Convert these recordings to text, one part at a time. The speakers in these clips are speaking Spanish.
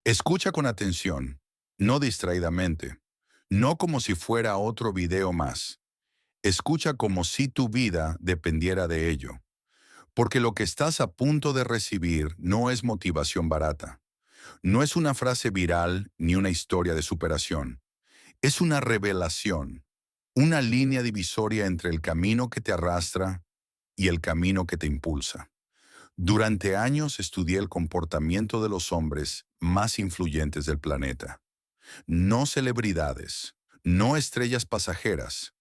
Escucha con atención, no distraídamente, no como si fuera otro video más. Escucha como si tu vida dependiera de ello, porque lo que estás a punto de recibir no es motivación barata, no es una frase viral ni una historia de superación, es una revelación, una línea divisoria entre el camino que te arrastra y el camino que te impulsa. Durante años estudié el comportamiento de los hombres más influyentes del planeta. No celebridades, no estrellas pasajeras.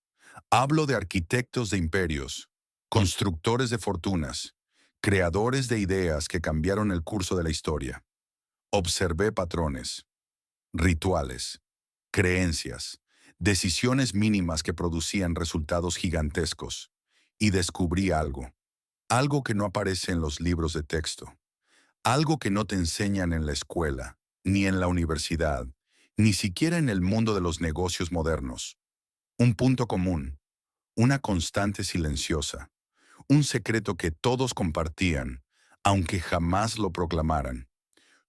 Hablo de arquitectos de imperios, constructores de fortunas, creadores de ideas que cambiaron el curso de la historia. Observé patrones, rituales, creencias, decisiones mínimas que producían resultados gigantescos. Y descubrí algo que no aparece en los libros de texto, algo que no te enseñan en la escuela, ni en la universidad, ni siquiera en el mundo de los negocios modernos. Un punto común, una constante silenciosa, un secreto que todos compartían, aunque jamás lo proclamaran.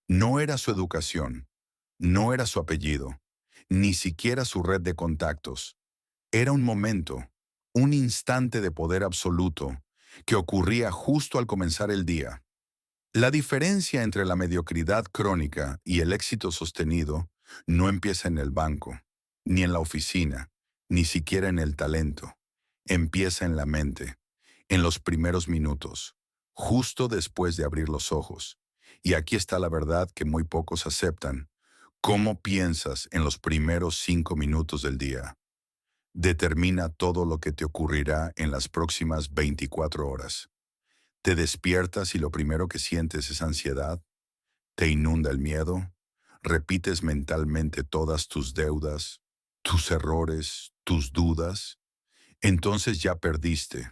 No era su educación, no era su apellido, ni siquiera su red de contactos. Era un momento, un instante de poder absoluto que ocurría justo al comenzar el día. La diferencia entre la mediocridad crónica y el éxito sostenido no empieza en el banco, ni en la oficina, ni siquiera en el talento. Empieza en la mente, en los primeros minutos, justo después de abrir los ojos. Y aquí está la verdad que muy pocos aceptan. ¿Cómo piensas en los primeros 5 minutos del día? Determina todo lo que te ocurrirá en las próximas 24 horas. Te despiertas y lo primero que sientes es ansiedad, te inunda el miedo, repites mentalmente todas tus deudas, tus errores, tus dudas. Entonces ya perdiste,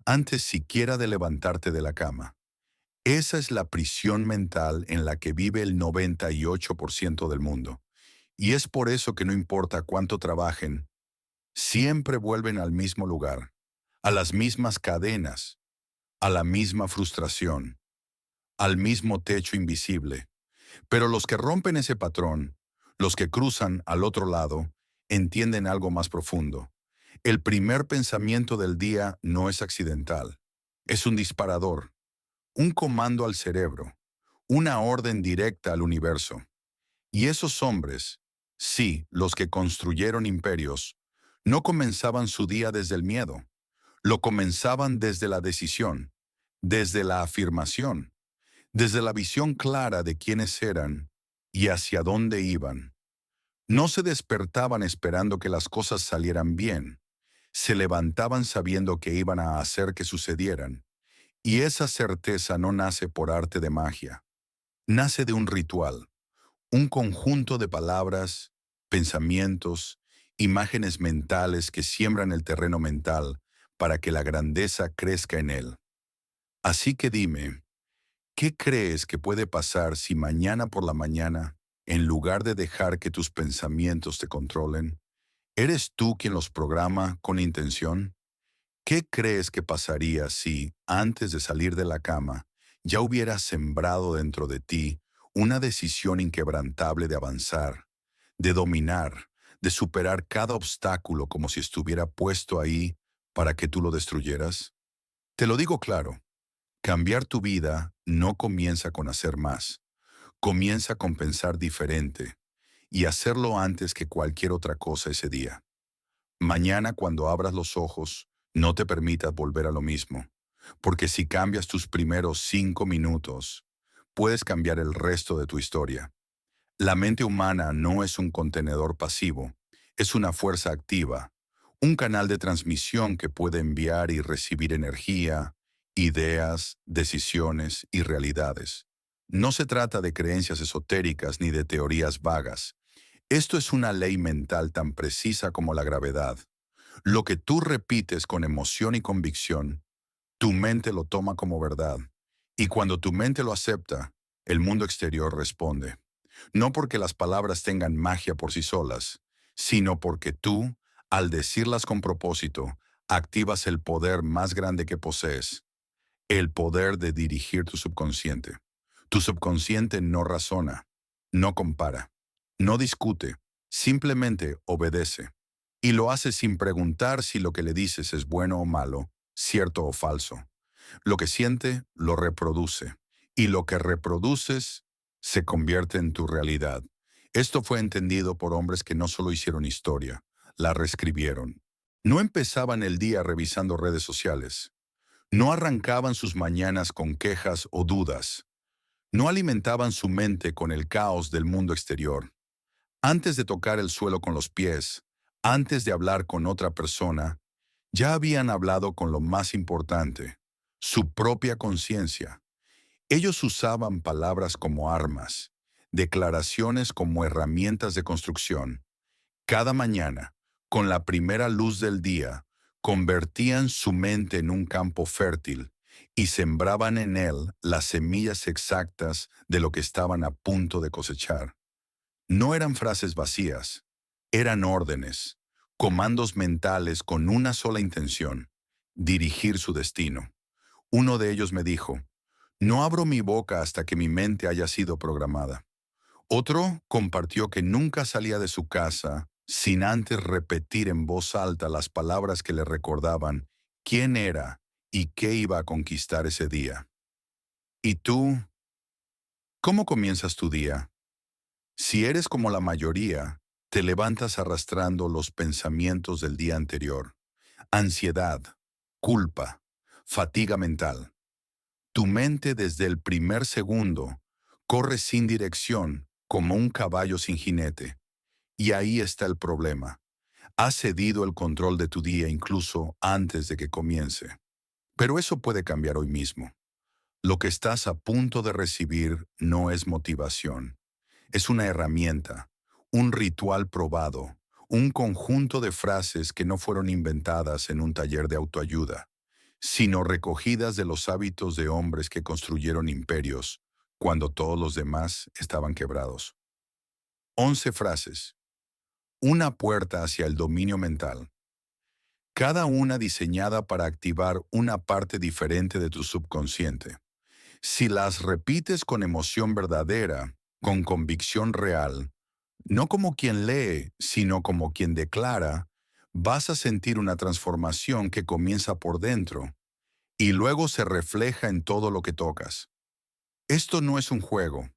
antes siquiera de levantarte de la cama. Esa es la prisión mental en la que vive el 98% del mundo. Y es por eso que no importa cuánto trabajen, siempre vuelven al mismo lugar, a las mismas cadenas, a la misma frustración, al mismo techo invisible. Pero los que rompen ese patrón, los que cruzan al otro lado, entienden algo más profundo. El primer pensamiento del día no es accidental. Es un disparador, un comando al cerebro, una orden directa al universo. Y esos hombres, sí, los que construyeron imperios, no comenzaban su día desde el miedo, lo comenzaban desde la decisión, desde la afirmación, desde la visión clara de quiénes eran y hacia dónde iban. No se despertaban esperando que las cosas salieran bien, se levantaban sabiendo que iban a hacer que sucedieran. Y esa certeza no nace por arte de magia, nace de un ritual, un conjunto de palabras, pensamientos, imágenes mentales que siembran el terreno mental para que la grandeza crezca en él. Así que dime, ¿qué crees que puede pasar si mañana por la mañana, en lugar de dejar que tus pensamientos te controlen, eres tú quien los programa con intención? ¿Qué crees que pasaría si, antes de salir de la cama, ya hubieras sembrado dentro de ti una decisión inquebrantable de avanzar, de dominar, de superar cada obstáculo como si estuviera puesto ahí para que tú lo destruyeras? Te lo digo claro, cambiar tu vida no comienza con hacer más, comienza con pensar diferente y hacerlo antes que cualquier otra cosa ese día. Mañana cuando abras los ojos, no te permitas volver a lo mismo, porque si cambias tus primeros 5 minutos, puedes cambiar el resto de tu historia. La mente humana no es un contenedor pasivo, es una fuerza activa, un canal de transmisión que puede enviar y recibir energía, ideas, decisiones y realidades. No se trata de creencias esotéricas ni de teorías vagas. Esto es una ley mental tan precisa como la gravedad. Lo que tú repites con emoción y convicción, tu mente lo toma como verdad. Y cuando tu mente lo acepta, el mundo exterior responde. No porque las palabras tengan magia por sí solas, sino porque tú, al decirlas con propósito, activas el poder más grande que posees, el poder de dirigir tu subconsciente. Tu subconsciente no razona, No compara, no discute, simplemente obedece. Y lo hace sin preguntar si lo que le dices es bueno o malo, cierto o falso. Lo que siente, lo reproduce. Y lo que reproduces se convierte en tu realidad. Esto fue entendido por hombres que no solo hicieron historia, la reescribieron. No empezaban el día revisando redes sociales. No arrancaban sus mañanas con quejas o dudas. No alimentaban su mente con el caos del mundo exterior. Antes de tocar el suelo con los pies, antes de hablar con otra persona, ya habían hablado con lo más importante, su propia conciencia. Ellos usaban palabras como armas, declaraciones como herramientas de construcción. Cada mañana, con la primera luz del día, convertían su mente en un campo fértil y sembraban en él las semillas exactas de lo que estaban a punto de cosechar. No eran frases vacías, eran órdenes, comandos mentales con una sola intención: dirigir su destino. Uno de ellos me dijo: no abro mi boca hasta que mi mente haya sido programada. Otro compartió que nunca salía de su casa sin antes repetir en voz alta las palabras que le recordaban quién era y qué iba a conquistar ese día. ¿Y tú, cómo comienzas tu día? Si eres como la mayoría, te levantas arrastrando los pensamientos del día anterior: ansiedad, culpa, fatiga mental. Tu mente desde el primer segundo corre sin dirección como un caballo sin jinete. Y ahí está el problema. Has cedido el control de tu día incluso antes de que comience. Pero eso puede cambiar hoy mismo. Lo que estás a punto de recibir no es motivación. Es una herramienta, un ritual probado, un conjunto de frases que no fueron inventadas en un taller de autoayuda, sino recogidas de los hábitos de hombres que construyeron imperios cuando todos los demás estaban quebrados. 11 frases. Una puerta hacia el dominio mental. Cada una diseñada para activar una parte diferente de tu subconsciente. Si las repites con emoción verdadera, con convicción real, no como quien lee, sino como quien declara, vas a sentir una transformación que comienza por dentro y luego se refleja en todo lo que tocas. Esto no es un juego,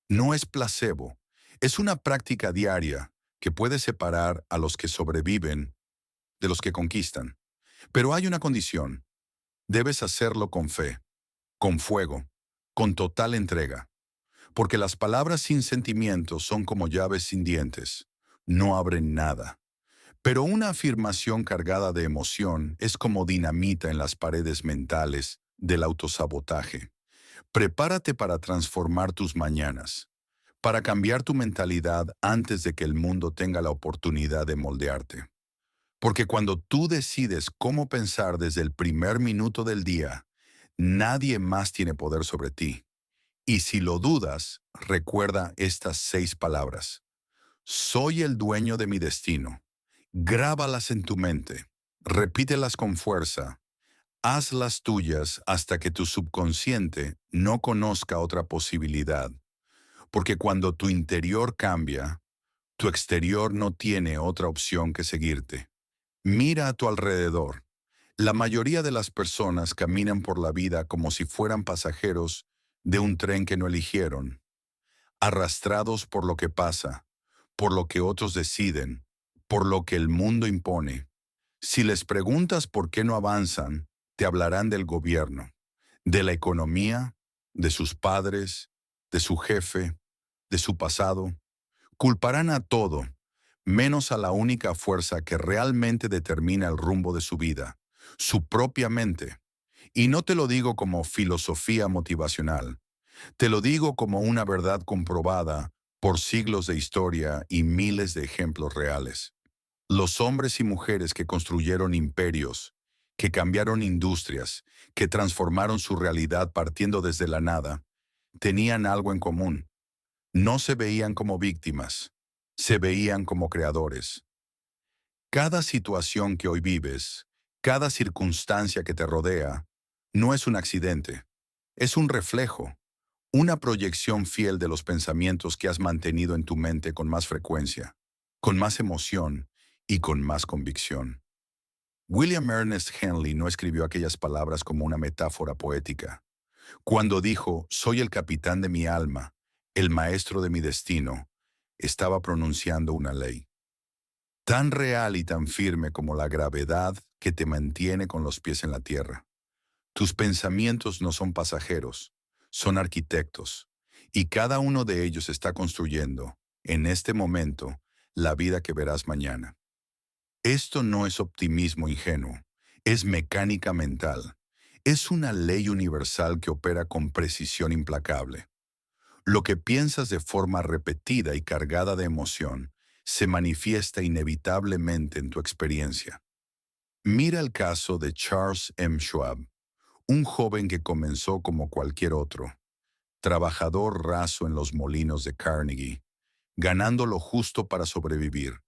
no es placebo, es una práctica diaria que puede separar a los que sobreviven de los que conquistan. Pero hay una condición: debes hacerlo con fe, con fuego, con total entrega. Porque las palabras sin sentimientos son como llaves sin dientes, no abren nada. Pero una afirmación cargada de emoción es como dinamita en las paredes mentales del autosabotaje. Prepárate para transformar tus mañanas, para cambiar tu mentalidad antes de que el mundo tenga la oportunidad de moldearte. Porque cuando tú decides cómo pensar desde el primer minuto del día, nadie más tiene poder sobre ti. Y si lo dudas, recuerda estas 6 palabras. Soy el dueño de mi destino. Grábalas en tu mente. Repítelas con fuerza. Hazlas tuyas hasta que tu subconsciente no conozca otra posibilidad. Porque cuando tu interior cambia, tu exterior no tiene otra opción que seguirte. Mira a tu alrededor. La mayoría de las personas caminan por la vida como si fueran pasajeros de un tren que no eligieron, arrastrados por lo que pasa, por lo que otros deciden, por lo que el mundo impone. Si les preguntas por qué no avanzan, te hablarán del gobierno, de la economía, de sus padres, de su jefe, de su pasado. Culparán a todo, menos a la única fuerza que realmente determina el rumbo de su vida: su propia mente. Y no te lo digo como filosofía motivacional, te lo digo como una verdad comprobada por siglos de historia y miles de ejemplos reales. Los hombres y mujeres que construyeron imperios, que cambiaron industrias, que transformaron su realidad partiendo desde la nada, tenían algo en común: no se veían como víctimas, se veían como creadores. Cada situación que hoy vives, cada circunstancia que te rodea, no es un accidente, es un reflejo, Una proyección fiel de los pensamientos que has mantenido en tu mente con más frecuencia, con más emoción y con más convicción. William Ernest Henley no escribió aquellas palabras como una metáfora poética. Cuando dijo, soy el capitán de mi alma, el maestro de mi destino, estaba pronunciando una ley, tan real y tan firme como la gravedad que te mantiene con los pies en la tierra. Tus pensamientos no son pasajeros, son arquitectos, y cada uno de ellos está construyendo, en este momento, la vida que verás mañana. Esto no es optimismo ingenuo, es mecánica mental. Es una ley universal que opera con precisión implacable. Lo que piensas de forma repetida y cargada de emoción se manifiesta inevitablemente en tu experiencia. Mira el caso de Charles M. Schwab, un joven que comenzó como cualquier otro, trabajador raso en los molinos de Carnegie, ganando lo justo para sobrevivir.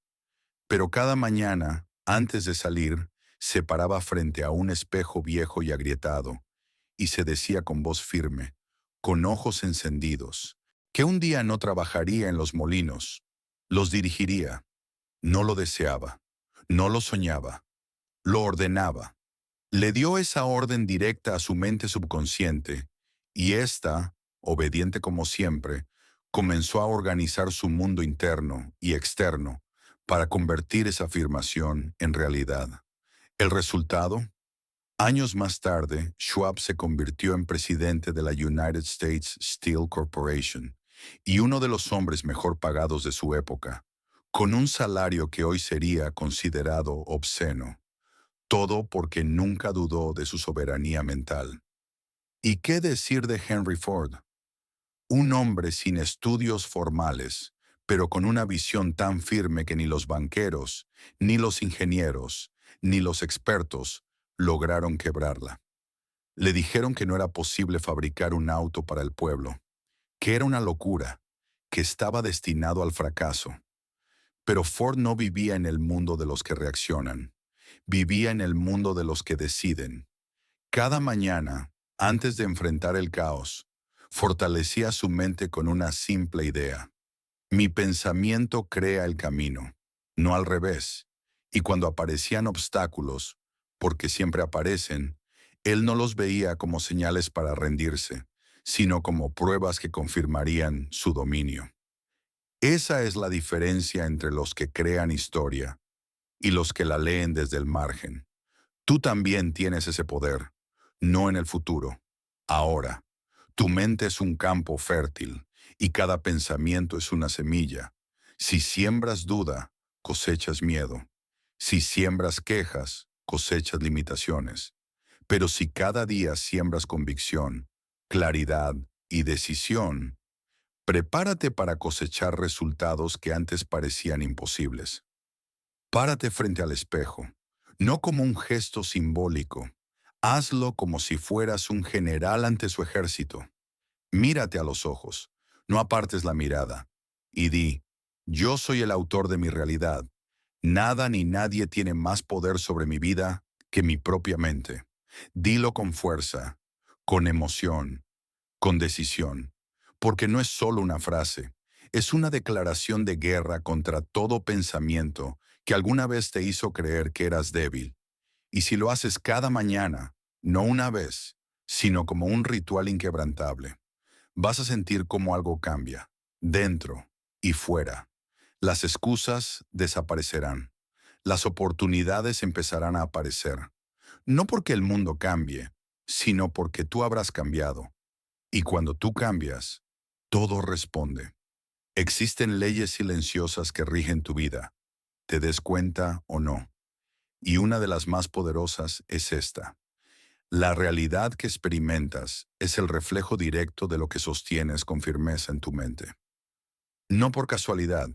Pero cada mañana, antes de salir, se paraba frente a un espejo viejo y agrietado, y se decía con voz firme, con ojos encendidos, que un día no trabajaría en los molinos, los dirigiría. No lo deseaba, no lo soñaba, lo ordenaba. Le dio esa orden directa a su mente subconsciente, y ésta, obediente como siempre, comenzó a organizar su mundo interno y externo para convertir esa afirmación en realidad. El resultado, años más tarde, Schwab se convirtió en presidente de la United States Steel Corporation y uno de los hombres mejor pagados de su época, con un salario que hoy sería considerado obsceno. Todo porque nunca dudó de su soberanía mental. ¿Y qué decir de Henry Ford? Un hombre sin estudios formales, pero con una visión tan firme que ni los banqueros, ni los ingenieros, ni los expertos lograron quebrarla. Le dijeron que no era posible fabricar un auto para el pueblo, que era una locura, que estaba destinado al fracaso. Pero Ford no vivía en el mundo de los que reaccionan, vivía en el mundo de los que deciden. Cada mañana, antes de enfrentar el caos, fortalecía su mente con una simple idea. Mi pensamiento crea el camino, no al revés. Y cuando aparecían obstáculos, porque siempre aparecen, él no los veía como señales para rendirse, sino como pruebas que confirmarían su dominio. Esa es la diferencia entre los que crean historia y los que la leen desde el margen. Tú también tienes ese poder, no en el futuro, ahora. Tu mente es un campo fértil y cada pensamiento es una semilla. Si siembras duda, cosechas miedo. Si siembras quejas, cosechas limitaciones. Pero si cada día siembras convicción, claridad y decisión, prepárate para cosechar resultados que antes parecían imposibles. Párate frente al espejo, no como un gesto simbólico. Hazlo como si fueras un general ante su ejército. Mírate a los ojos, no apartes la mirada, y di, yo soy el autor de mi realidad. Nada ni nadie tiene más poder sobre mi vida que mi propia mente. Dilo con fuerza, con emoción, con decisión, porque no es solo una frase, es una declaración de guerra contra todo pensamiento que alguna vez te hizo creer que eras débil. Y si lo haces cada mañana, no una vez, sino como un ritual inquebrantable, vas a sentir cómo algo cambia, dentro y fuera. Las excusas desaparecerán. Las oportunidades empezarán a aparecer. No porque el mundo cambie, sino porque tú habrás cambiado. Y cuando tú cambias, todo responde. Existen leyes silenciosas que rigen tu vida, te des cuenta o no. Y una de las más poderosas es esta. La realidad que experimentas es el reflejo directo de lo que sostienes con firmeza en tu mente. No por casualidad,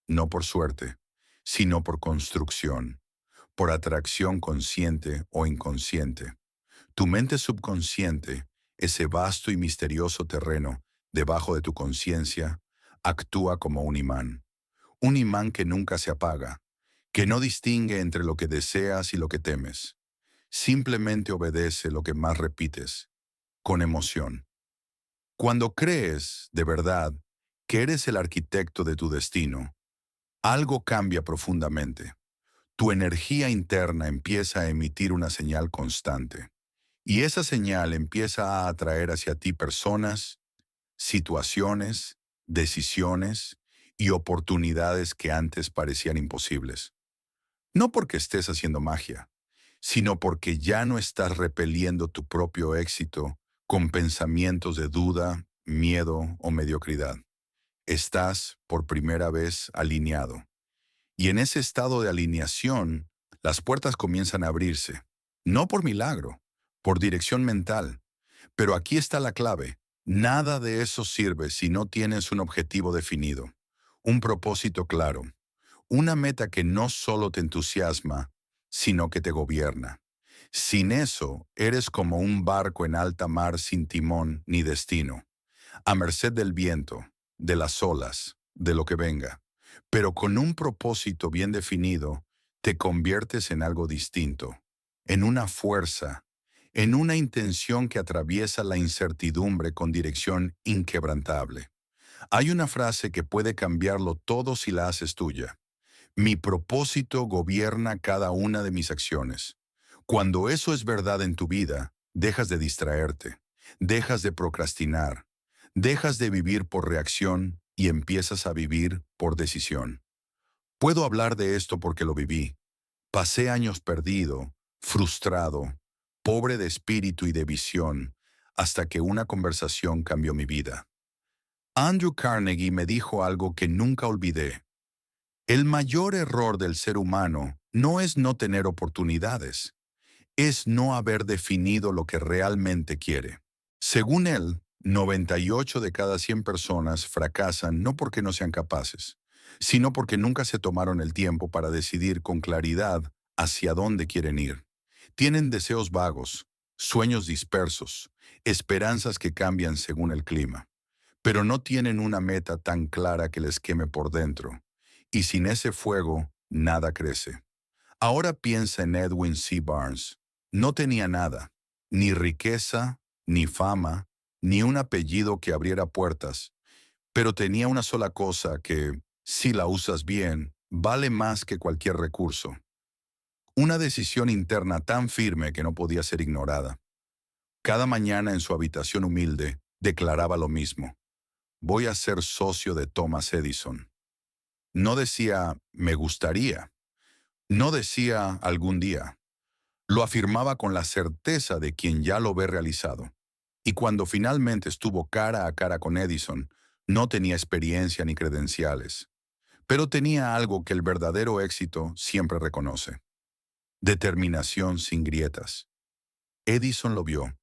no por suerte, sino por construcción, por atracción consciente o inconsciente. Tu mente subconsciente, ese vasto y misterioso terreno debajo de tu conciencia, actúa como un imán que nunca se apaga, que no distingue entre lo que deseas y lo que temes. Simplemente obedece lo que más repites, con emoción. Cuando crees, de verdad, que eres el arquitecto de tu destino, algo cambia profundamente. Tu energía interna empieza a emitir una señal constante. Y esa señal empieza a atraer hacia ti personas, situaciones, decisiones y oportunidades que antes parecían imposibles. No porque estés haciendo magia, sino porque ya no estás repeliendo tu propio éxito con pensamientos de duda, miedo o mediocridad. Estás, por primera vez, alineado. Y en ese estado de alineación, las puertas comienzan a abrirse. No por milagro, por dirección mental. Pero aquí está la clave. Nada de eso sirve si no tienes un objetivo definido, un propósito claro, una meta que no solo te entusiasma, sino que te gobierna. Sin eso, eres como un barco en alta mar sin timón ni destino, a merced del viento, de las olas, de lo que venga. Pero con un propósito bien definido, te conviertes en algo distinto, en una fuerza, en una intención que atraviesa la incertidumbre con dirección inquebrantable. Hay una frase que puede cambiarlo todo si la haces tuya. Mi propósito gobierna cada una de mis acciones. Cuando eso es verdad en tu vida, dejas de distraerte, dejas de procrastinar, dejas de vivir por reacción y empiezas a vivir por decisión. Puedo hablar de esto porque lo viví. Pasé años perdido, frustrado, pobre de espíritu y de visión, hasta que una conversación cambió mi vida. Andrew Carnegie me dijo algo que nunca olvidé. El mayor error del ser humano no es no tener oportunidades, es no haber definido lo que realmente quiere. Según él, 98 de cada 100 personas fracasan no porque no sean capaces, sino porque nunca se tomaron el tiempo para decidir con claridad hacia dónde quieren ir. Tienen deseos vagos, sueños dispersos, esperanzas que cambian según el clima, pero no tienen una meta tan clara que les queme por dentro. Y sin ese fuego, nada crece. Ahora piensa en Edwin C. Barnes. No tenía nada, ni riqueza, ni fama, ni un apellido que abriera puertas, pero tenía una sola cosa que, si la usas bien, vale más que cualquier recurso. Una decisión interna tan firme que no podía ser ignorada. Cada mañana en su habitación humilde, declaraba lo mismo. Voy a ser socio de Thomas Edison. No decía, me gustaría. No decía, algún día. Lo afirmaba con la certeza de quien ya lo ve realizado. Y cuando finalmente estuvo cara a cara con Edison, no tenía experiencia ni credenciales, pero tenía algo que el verdadero éxito siempre reconoce: determinación sin grietas. Edison lo vio,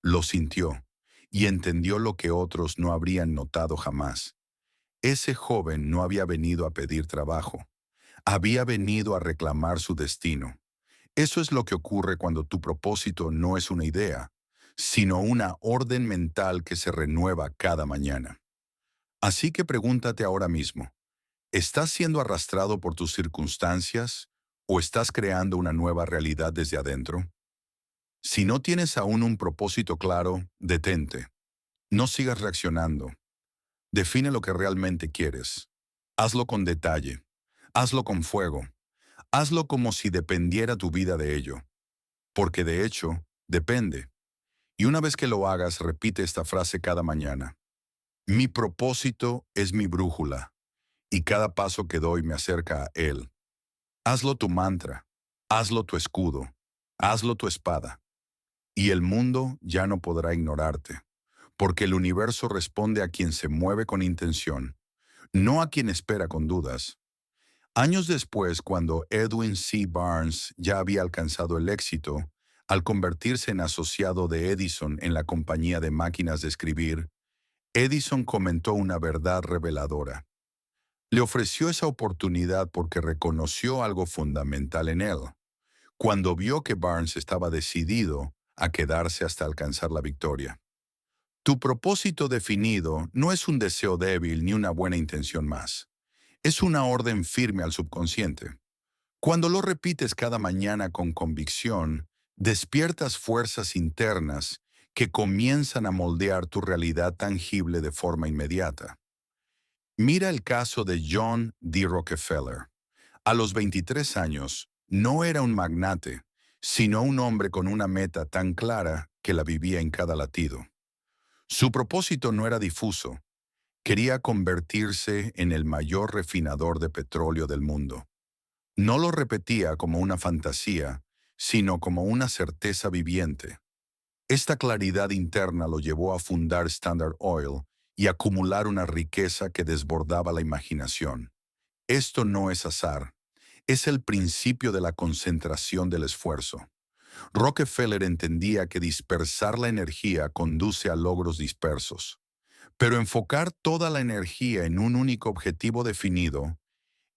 lo sintió y entendió lo que otros no habrían notado jamás. Ese joven no había venido a pedir trabajo, había venido a reclamar su destino. Eso es lo que ocurre cuando tu propósito no es una idea, sino una orden mental que se renueva cada mañana. Así que pregúntate ahora mismo, ¿estás siendo arrastrado por tus circunstancias o estás creando una nueva realidad desde adentro? Si no tienes aún un propósito claro, detente. No sigas reaccionando. Define lo que realmente quieres. Hazlo con detalle. Hazlo con fuego. Hazlo como si dependiera tu vida de ello. Porque de hecho, depende. Y una vez que lo hagas, repite esta frase cada mañana. Mi propósito es mi brújula, y cada paso que doy me acerca a él. Hazlo tu mantra, hazlo tu escudo, hazlo tu espada, y el mundo ya no podrá ignorarte, porque el universo responde a quien se mueve con intención, no a quien espera con dudas. Años después, cuando Edwin C. Barnes ya había alcanzado el éxito, al convertirse en asociado de Edison en la compañía de máquinas de escribir, Edison comentó una verdad reveladora. Le ofreció esa oportunidad porque reconoció algo fundamental en él. Cuando vio que Barnes estaba decidido a quedarse hasta alcanzar la victoria. Tu propósito definido no es un deseo débil ni una buena intención más. Es una orden firme al subconsciente. Cuando lo repites cada mañana con convicción, despiertas fuerzas internas que comienzan a moldear tu realidad tangible de forma inmediata. Mira el caso de John D. Rockefeller. A los 23 años, no era un magnate, sino un hombre con una meta tan clara que la vivía en cada latido. Su propósito no era difuso, quería convertirse en el mayor refinador de petróleo del mundo. No lo repetía como una fantasía, sino como una certeza viviente. Esta claridad interna lo llevó a fundar Standard Oil y acumular una riqueza que desbordaba la imaginación. Esto no es azar, es el principio de la concentración del esfuerzo. Rockefeller entendía que dispersar la energía conduce a logros dispersos, pero enfocar toda la energía en un único objetivo definido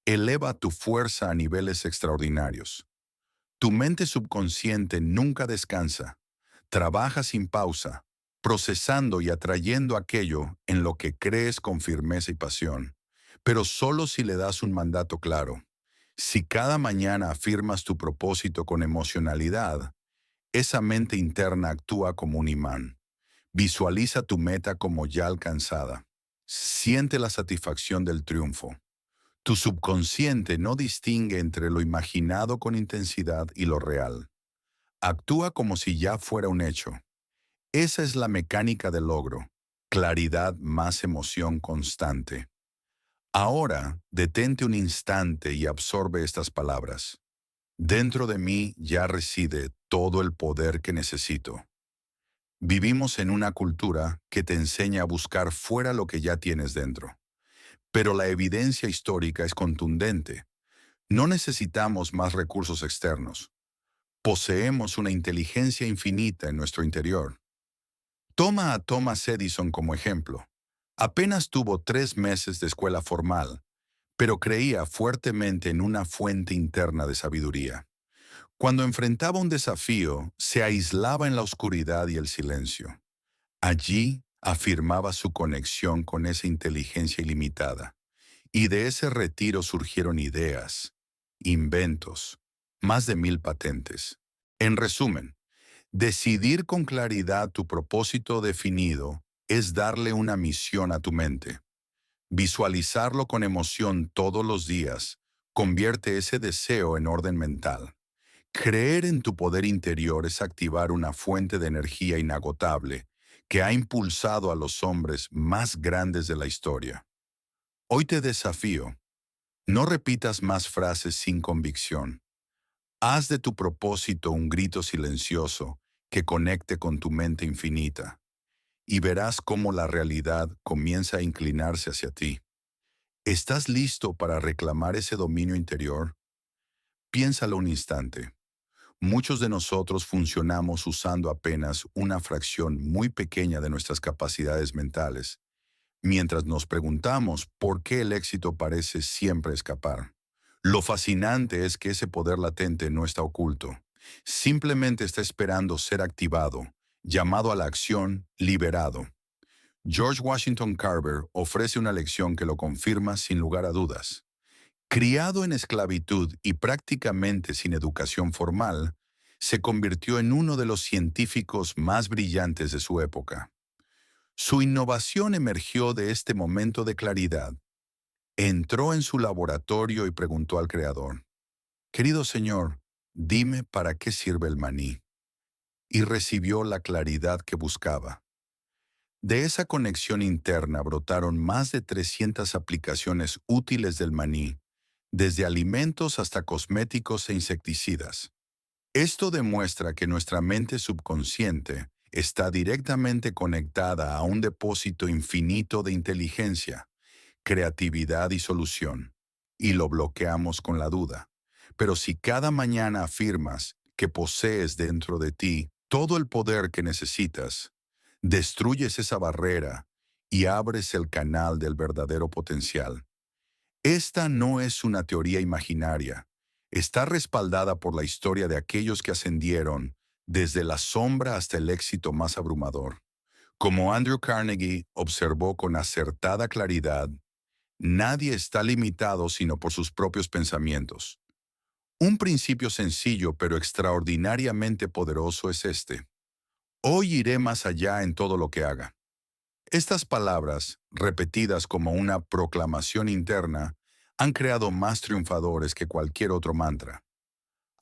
eleva tu fuerza a niveles extraordinarios. Tu mente subconsciente nunca descansa, trabaja sin pausa, procesando y atrayendo aquello en lo que crees con firmeza y pasión, pero solo si le das un mandato claro. Si cada mañana afirmas tu propósito con emocionalidad, esa mente interna actúa como un imán. Visualiza tu meta como ya alcanzada. Siente la satisfacción del triunfo. Tu subconsciente no distingue entre lo imaginado con intensidad y lo real. Actúa como si ya fuera un hecho. Esa es la mecánica del logro. Claridad más emoción constante. Ahora, detente un instante y absorbe estas palabras. Dentro de mí ya reside todo el poder que necesito. Vivimos en una cultura que te enseña a buscar fuera lo que ya tienes dentro. Pero la evidencia histórica es contundente. No necesitamos más recursos externos. Poseemos una inteligencia infinita en nuestro interior. Toma a Thomas Edison como ejemplo. Apenas tuvo 3 meses de escuela formal, pero creía fuertemente en una fuente interna de sabiduría. Cuando enfrentaba un desafío, se aislaba en la oscuridad y el silencio. Allí afirmaba su conexión con esa inteligencia ilimitada, y de ese retiro surgieron ideas, inventos, más de 1000 patentes. En resumen, decidir con claridad tu propósito definido es darle una misión a tu mente. Visualizarlo con emoción todos los días convierte ese deseo en orden mental. Creer en tu poder interior es activar una fuente de energía inagotable que ha impulsado a los hombres más grandes de la historia. Hoy te desafío, no repitas más frases sin convicción. Haz de tu propósito un grito silencioso que conecte con tu mente infinita, y verás cómo la realidad comienza a inclinarse hacia ti. ¿Estás listo para reclamar ese dominio interior? Piénsalo un instante. Muchos de nosotros funcionamos usando apenas una fracción muy pequeña de nuestras capacidades mentales, mientras nos preguntamos por qué el éxito parece siempre escapar. Lo fascinante es que ese poder latente no está oculto. Simplemente está esperando ser activado, llamado a la acción, liberado. George Washington Carver ofrece una lección que lo confirma sin lugar a dudas. Criado en esclavitud y prácticamente sin educación formal, se convirtió en uno de los científicos más brillantes de su época. Su innovación emergió de este momento de claridad. Entró en su laboratorio y preguntó al Creador, «Querido Señor, dime para qué sirve el maní», y recibió la claridad que buscaba. De esa conexión interna brotaron más de 300 aplicaciones útiles del maní, desde alimentos hasta cosméticos e insecticidas. Esto demuestra que nuestra mente subconsciente está directamente conectada a un depósito infinito de inteligencia, creatividad y solución, y lo bloqueamos con la duda. Pero si cada mañana afirmas que posees dentro de ti todo el poder que necesitas, destruyes esa barrera y abres el canal del verdadero potencial. Esta no es una teoría imaginaria, está respaldada por la historia de aquellos que ascendieron desde la sombra hasta el éxito más abrumador. Como Andrew Carnegie observó con acertada claridad, nadie está limitado sino por sus propios pensamientos. Un principio sencillo pero extraordinariamente poderoso es este. Hoy iré más allá en todo lo que haga. Estas palabras, repetidas como una proclamación interna, han creado más triunfadores que cualquier otro mantra.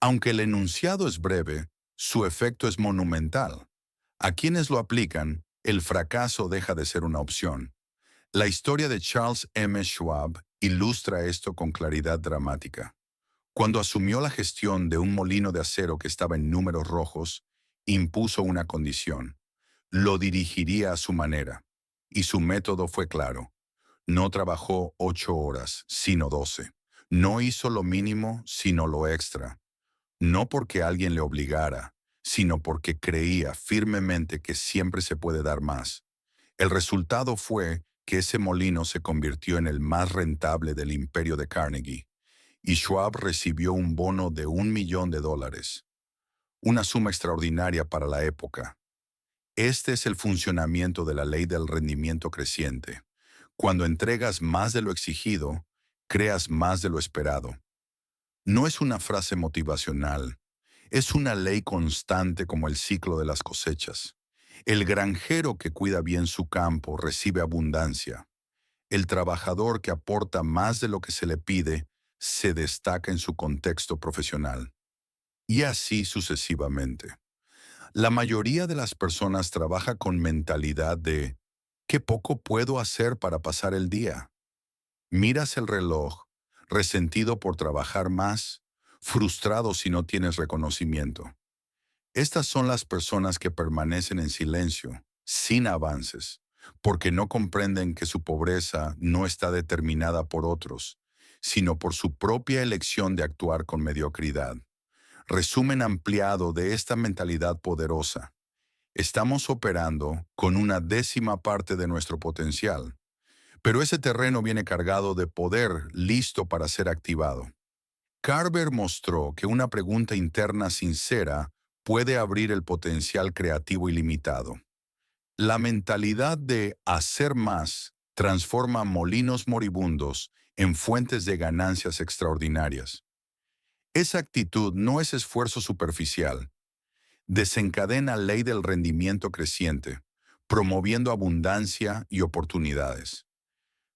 Aunque el enunciado es breve, su efecto es monumental. A quienes lo aplican, el fracaso deja de ser una opción. La historia de Charles M. Schwab ilustra esto con claridad dramática. Cuando asumió la gestión de un molino de acero que estaba en números rojos, impuso una condición. Lo dirigiría a su manera. Y su método fue claro. No trabajó 8 horas, sino 12. No hizo lo mínimo, sino lo extra. No porque alguien le obligara, sino porque creía firmemente que siempre se puede dar más. El resultado fue que ese molino se convirtió en el más rentable del imperio de Carnegie, y Schwab recibió un bono de $1.000.000, una suma extraordinaria para la época. Este es el funcionamiento de la ley del rendimiento creciente. Cuando entregas más de lo exigido, creas más de lo esperado. No es una frase motivacional, es una ley constante como el ciclo de las cosechas. El granjero que cuida bien su campo recibe abundancia. El trabajador que aporta más de lo que se le pide se destaca en su contexto profesional. Y así sucesivamente. La mayoría de las personas trabaja con mentalidad de ¿qué poco puedo hacer para pasar el día? Miras el reloj, resentido por trabajar más, frustrado si no tienes reconocimiento. Estas son las personas que permanecen en silencio, sin avances, porque no comprenden que su pobreza no está determinada por otros, sino por su propia elección de actuar con mediocridad. Resumen ampliado de esta mentalidad poderosa. Estamos operando con una décima parte de nuestro potencial, pero ese terreno viene cargado de poder listo para ser activado. Carver mostró que una pregunta interna sincera puede abrir el potencial creativo ilimitado. La mentalidad de hacer más transforma molinos moribundos en fuentes de ganancias extraordinarias. Esa actitud no es esfuerzo superficial, desencadena la ley del rendimiento creciente, promoviendo abundancia y oportunidades.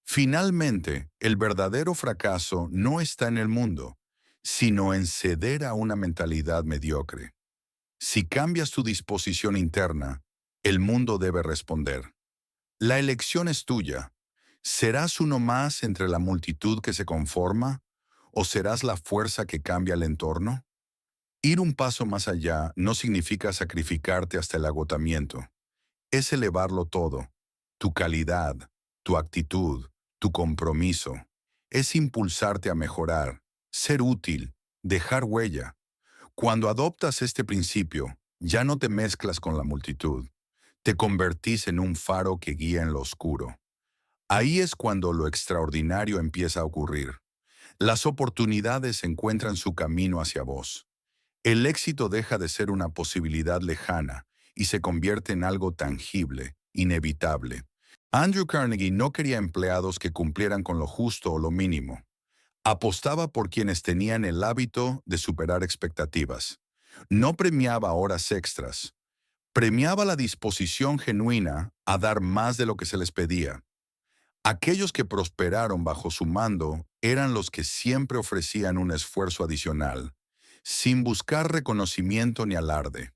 Finalmente, el verdadero fracaso no está en el mundo, sino en ceder a una mentalidad mediocre. Si cambias tu disposición interna, el mundo debe responder. La elección es tuya. ¿Serás uno más entre la multitud que se conforma o serás la fuerza que cambia el entorno? Ir un paso más allá no significa sacrificarte hasta el agotamiento. Es elevarlo todo. Tu calidad, tu actitud, tu compromiso. Es impulsarte a mejorar, ser útil, dejar huella. Cuando adoptas este principio, ya no te mezclas con la multitud. Te convertís en un faro que guía en lo oscuro. Ahí es cuando lo extraordinario empieza a ocurrir. Las oportunidades encuentran su camino hacia vos. El éxito deja de ser una posibilidad lejana y se convierte en algo tangible, inevitable. Andrew Carnegie no quería empleados que cumplieran con lo justo o lo mínimo. Apostaba por quienes tenían el hábito de superar expectativas. No premiaba horas extras. Premiaba la disposición genuina a dar más de lo que se les pedía. Aquellos que prosperaron bajo su mando eran los que siempre ofrecían un esfuerzo adicional, sin buscar reconocimiento ni alarde.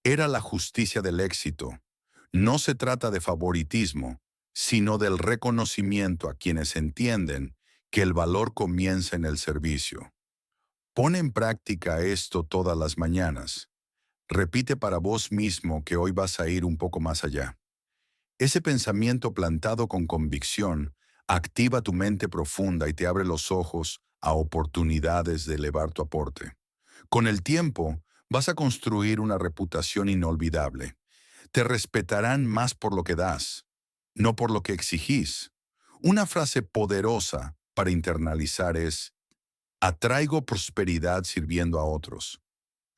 Era la justicia del éxito. No se trata de favoritismo, sino del reconocimiento a quienes entienden que el valor comienza en el servicio. Pon en práctica esto todas las mañanas. Repite para vos mismo que hoy vas a ir un poco más allá. Ese pensamiento plantado con convicción activa tu mente profunda y te abre los ojos a oportunidades de elevar tu aporte. Con el tiempo, vas a construir una reputación inolvidable. Te respetarán más por lo que das, no por lo que exigís. Una frase poderosa para internalizar es, atraigo prosperidad sirviendo a otros.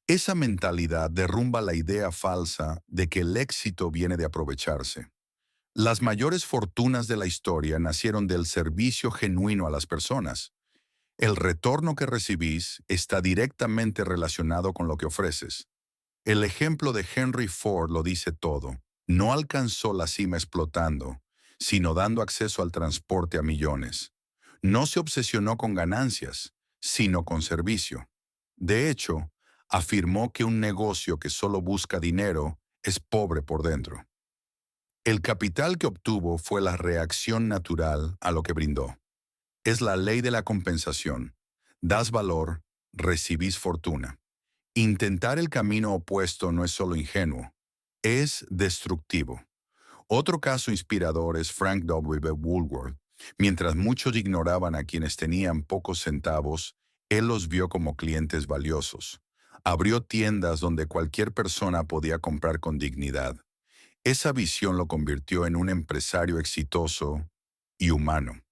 Esa mentalidad derrumba la idea falsa de que el éxito viene de aprovecharse. Las mayores fortunas de la historia nacieron del servicio genuino a las personas. El retorno que recibís está directamente relacionado con lo que ofreces. El ejemplo de Henry Ford lo dice todo. No alcanzó la cima explotando, sino dando acceso al transporte a millones. No se obsesionó con ganancias, sino con servicio. De hecho, afirmó que un negocio que solo busca dinero es pobre por dentro. El capital que obtuvo fue la reacción natural a lo que brindó. Es la ley de la compensación. Das valor, recibís fortuna. Intentar el camino opuesto no es solo ingenuo, es destructivo. Otro caso inspirador es Frank W. Woolworth. Mientras muchos ignoraban a quienes tenían pocos centavos, él los vio como clientes valiosos. Abrió tiendas donde cualquier persona podía comprar con dignidad. Esa visión lo convirtió en un empresario exitoso y humano.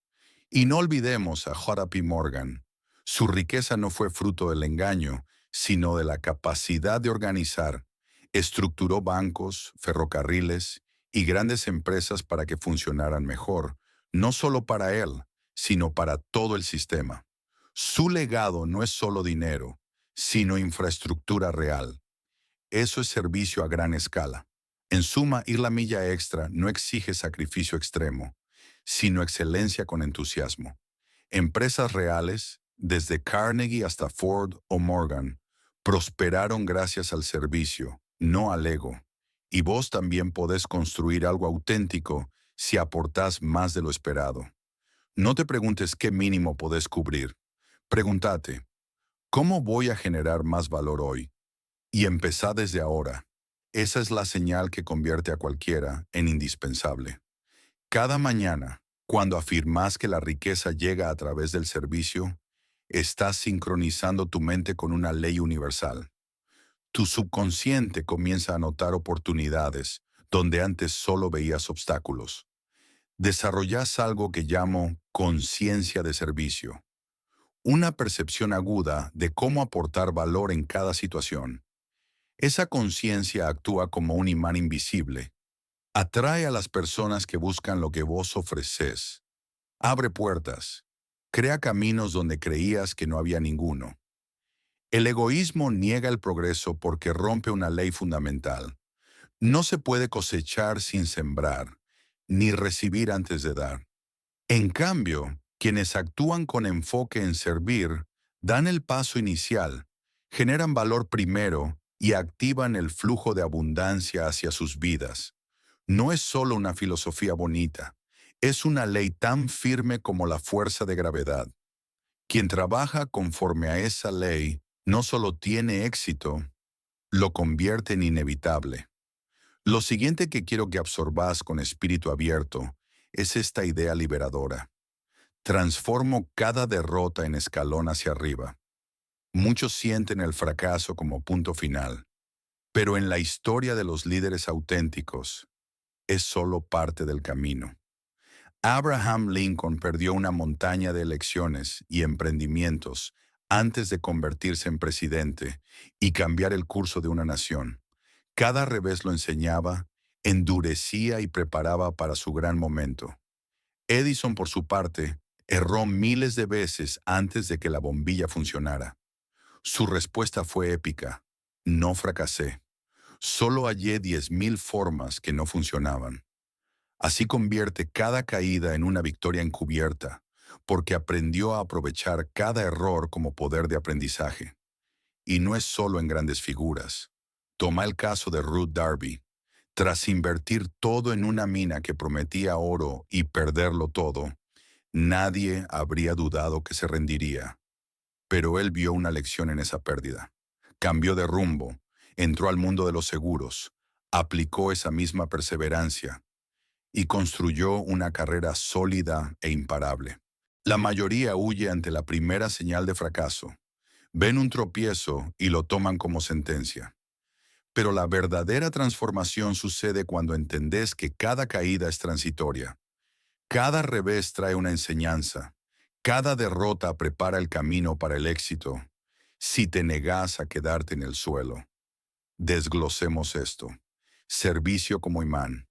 Y no olvidemos a JP Morgan. Su riqueza no fue fruto del engaño, sino de la capacidad de organizar. Estructuró bancos, ferrocarriles y grandes empresas para que funcionaran mejor, no solo para él, sino para todo el sistema. Su legado no es solo dinero, sino infraestructura real. Eso es servicio a gran escala. En suma, ir la milla extra no exige sacrificio extremo, sino excelencia con entusiasmo. Empresas reales, desde Carnegie hasta Ford o Morgan, prosperaron gracias al servicio, no al ego. Y vos también podés construir algo auténtico si aportás más de lo esperado. No te preguntes qué mínimo podés cubrir. Pregúntate, ¿cómo voy a generar más valor hoy? Y empezá desde ahora. Esa es la señal que convierte a cualquiera en indispensable. Cada mañana, cuando afirmas que la riqueza llega a través del servicio, estás sincronizando tu mente con una ley universal. Tu subconsciente comienza a notar oportunidades donde antes solo veías obstáculos. Desarrollas algo que llamo conciencia de servicio, una percepción aguda de cómo aportar valor en cada situación. Esa conciencia actúa como un imán invisible. Atrae a las personas que buscan lo que vos ofreces. Abre puertas. Crea caminos donde creías que no había ninguno. El egoísmo niega el progreso porque rompe una ley fundamental. No se puede cosechar sin sembrar, ni recibir antes de dar. En cambio, quienes actúan con enfoque en servir, dan el paso inicial, generan valor primero y activan el flujo de abundancia hacia sus vidas. No es solo una filosofía bonita, es una ley tan firme como la fuerza de gravedad. Quien trabaja conforme a esa ley no solo tiene éxito, lo convierte en inevitable. Lo siguiente que quiero que absorbas con espíritu abierto es esta idea liberadora. Transformo cada derrota en escalón hacia arriba. Muchos sienten el fracaso como punto final, pero en la historia de los líderes auténticos es solo parte del camino. Abraham Lincoln perdió una montaña de elecciones y emprendimientos antes de convertirse en presidente y cambiar el curso de una nación. Cada revés lo enseñaba, endurecía y preparaba para su gran momento. Edison, por su parte, erró miles de veces antes de que la bombilla funcionara. Su respuesta fue épica. No fracasé. Solo hallé 10.000 formas que no funcionaban. Así convierte cada caída en una victoria encubierta, porque aprendió a aprovechar cada error como poder de aprendizaje. Y no es solo en grandes figuras. Toma el caso de Ruth Darby. Tras invertir todo en una mina que prometía oro y perderlo todo, nadie habría dudado que se rendiría. Pero él vio una lección en esa pérdida. Cambió de rumbo, entró al mundo de los seguros, aplicó esa misma perseverancia y construyó una carrera sólida e imparable. La mayoría huye ante la primera señal de fracaso. Ven un tropiezo y lo toman como sentencia. Pero la verdadera transformación sucede cuando entendés que cada caída es transitoria. Cada revés trae una enseñanza. Cada derrota prepara el camino para el éxito. Si te negás a quedarte en el suelo. Desglosemos esto. Servicio como imán.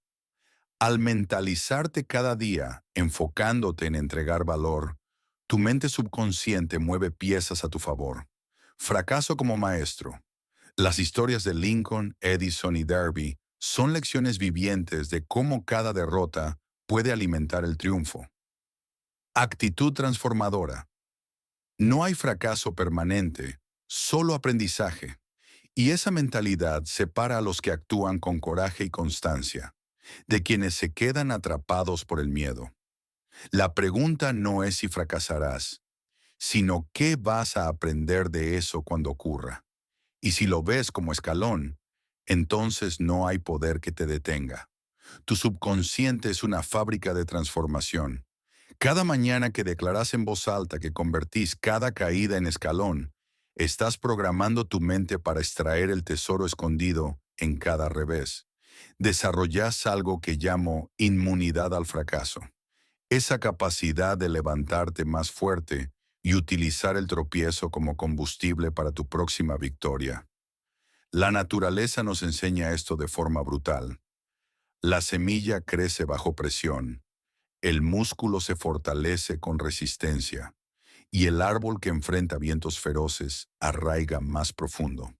Al mentalizarte cada día, enfocándote en entregar valor, tu mente subconsciente mueve piezas a tu favor. Fracaso como maestro. Las historias de Lincoln, Edison y Derby son lecciones vivientes de cómo cada derrota puede alimentar el triunfo. Actitud transformadora. No hay fracaso permanente, solo aprendizaje. Y esa mentalidad separa a los que actúan con coraje y constancia, de quienes se quedan atrapados por el miedo. La pregunta no es si fracasarás, sino qué vas a aprender de eso cuando ocurra. Y si lo ves como escalón, entonces no hay poder que te detenga. Tu subconsciente es una fábrica de transformación. Cada mañana que declaras en voz alta que convertís cada caída en escalón, estás programando tu mente para extraer el tesoro escondido en cada revés. Desarrollás algo que llamo inmunidad al fracaso. Esa capacidad de levantarte más fuerte y utilizar el tropiezo como combustible para tu próxima victoria. La naturaleza nos enseña esto de forma brutal. La semilla crece bajo presión, el músculo se fortalece con resistencia y el árbol que enfrenta vientos feroces arraiga más profundo.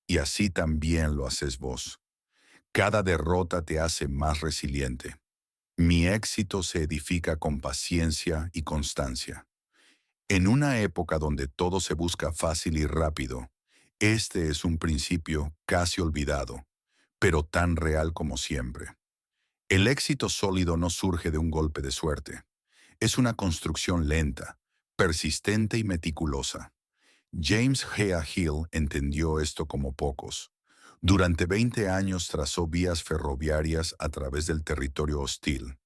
Y así también lo haces vos. Cada derrota te hace más resiliente. Mi éxito se edifica con paciencia y constancia. En una época donde todo se busca fácil y rápido, este es un principio casi olvidado, pero tan real como siempre. El éxito sólido no surge de un golpe de suerte. Es una construcción lenta, persistente y meticulosa. James Hea Hill entendió esto como pocos. Durante 20 años trazó vías ferroviarias a través del territorio hostil.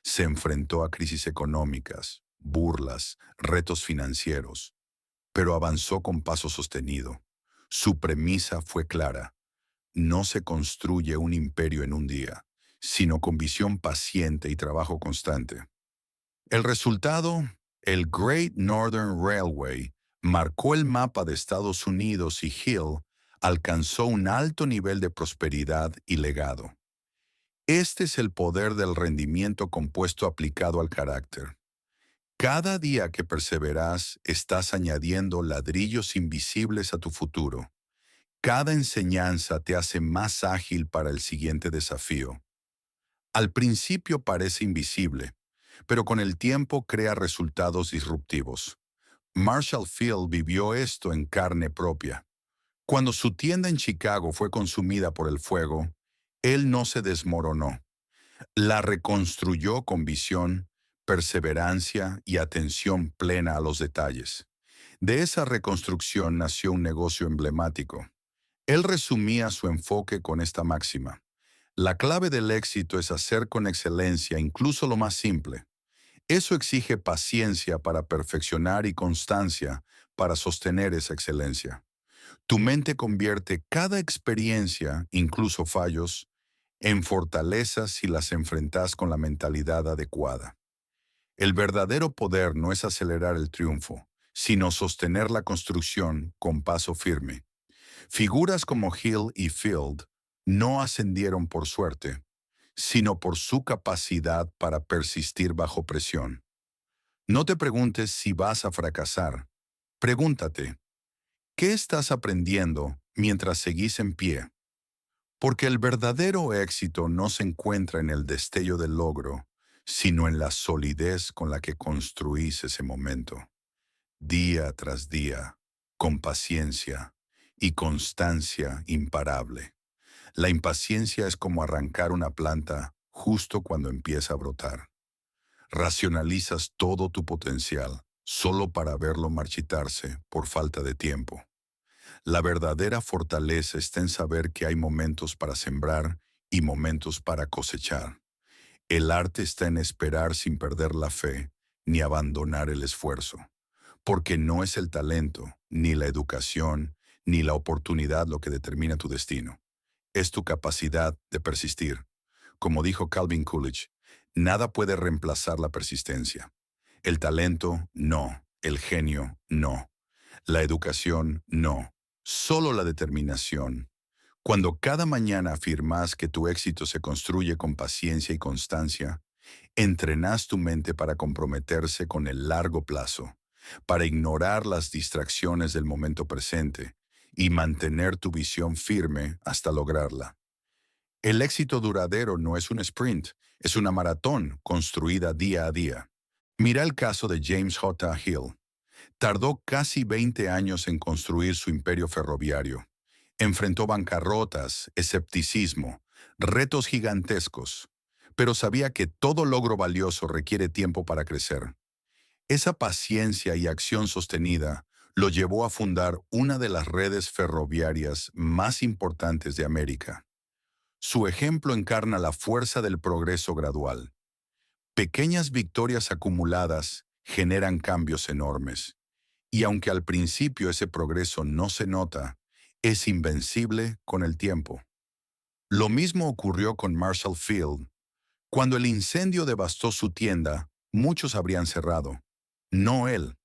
Se enfrentó a crisis económicas, burlas, retos financieros, pero avanzó con paso sostenido. Su premisa fue clara: no se construye un imperio en un día, sino con visión paciente y trabajo constante. El resultado, el Great Northern Railway, marcó el mapa de Estados Unidos y Hill alcanzó un alto nivel de prosperidad y legado. Este es el poder del rendimiento compuesto aplicado al carácter. Cada día que perseveras, estás añadiendo ladrillos invisibles a tu futuro. Cada enseñanza te hace más ágil para el siguiente desafío. Al principio parece invisible, pero con el tiempo crea resultados disruptivos. Marshall Field vivió esto en carne propia. Cuando su tienda en Chicago fue consumida por el fuego, él no se desmoronó. La reconstruyó con visión, perseverancia y atención plena a los detalles. De esa reconstrucción nació un negocio emblemático. Él resumía su enfoque con esta máxima: la clave del éxito es hacer con excelencia incluso lo más simple. Eso exige paciencia para perfeccionar y constancia para sostener esa excelencia. Tu mente convierte cada experiencia, incluso fallos, en fortalezas si las enfrentas con la mentalidad adecuada. El verdadero poder no es acelerar el triunfo, sino sostener la construcción con paso firme. Figuras como Hill y Field no ascendieron por suerte, sino por su capacidad para persistir bajo presión. No te preguntes si vas a fracasar. Pregúntate, ¿qué estás aprendiendo mientras seguís en pie? Porque el verdadero éxito no se encuentra en el destello del logro, sino en la solidez con la que construís ese momento, día tras día, con paciencia y constancia imparable. La impaciencia es como arrancar una planta justo cuando empieza a brotar. Racionalizas todo tu potencial solo para verlo marchitarse por falta de tiempo. La verdadera fortaleza está en saber que hay momentos para sembrar y momentos para cosechar. El arte está en esperar sin perder la fe ni abandonar el esfuerzo, porque no es el talento, ni la educación, ni la oportunidad lo que determina tu destino. Es tu capacidad de persistir. Como dijo Calvin Coolidge, nada puede reemplazar la persistencia. El talento, no. El genio, no. La educación, no. Solo la determinación. Cuando cada mañana afirmas que tu éxito se construye con paciencia y constancia, entrenas tu mente para comprometerse con el largo plazo, para ignorar las distracciones del momento presente y mantener tu visión firme hasta lograrla. El éxito duradero no es un sprint, es una maratón construida día a día. Mira el caso de James J. Hill. Tardó casi 20 años en construir su imperio ferroviario. Enfrentó bancarrotas, escepticismo, retos gigantescos, pero sabía que todo logro valioso requiere tiempo para crecer. Esa paciencia y acción sostenida lo llevó a fundar una de las redes ferroviarias más importantes de América. Su ejemplo encarna la fuerza del progreso gradual. Pequeñas victorias acumuladas generan cambios enormes. Y aunque al principio ese progreso no se nota, es invencible con el tiempo. Lo mismo ocurrió con Marshall Field. Cuando el incendio devastó su tienda, muchos habrían cerrado. No él.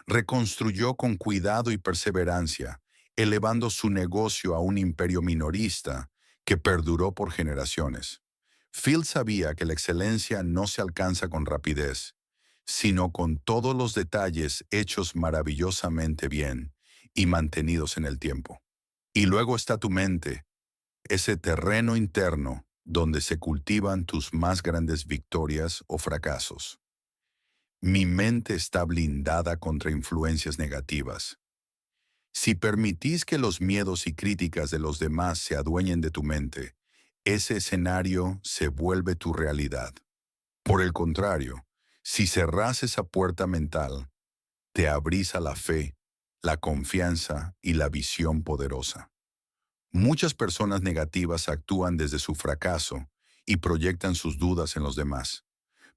Reconstruyó con cuidado y perseverancia, elevando su negocio a un imperio minorista que perduró por generaciones. Field sabía que la excelencia no se alcanza con rapidez, sino con todos los detalles hechos maravillosamente bien y mantenidos en el tiempo. Y luego está tu mente, ese terreno interno donde se cultivan tus más grandes victorias o fracasos. Mi mente está blindada contra influencias negativas. Si permitís que los miedos y críticas de los demás se adueñen de tu mente, ese escenario se vuelve tu realidad. Por el contrario, si cerrás esa puerta mental, te abrís a la fe, la confianza y la visión poderosa. Muchas personas negativas actúan desde su fracaso y proyectan sus dudas en los demás,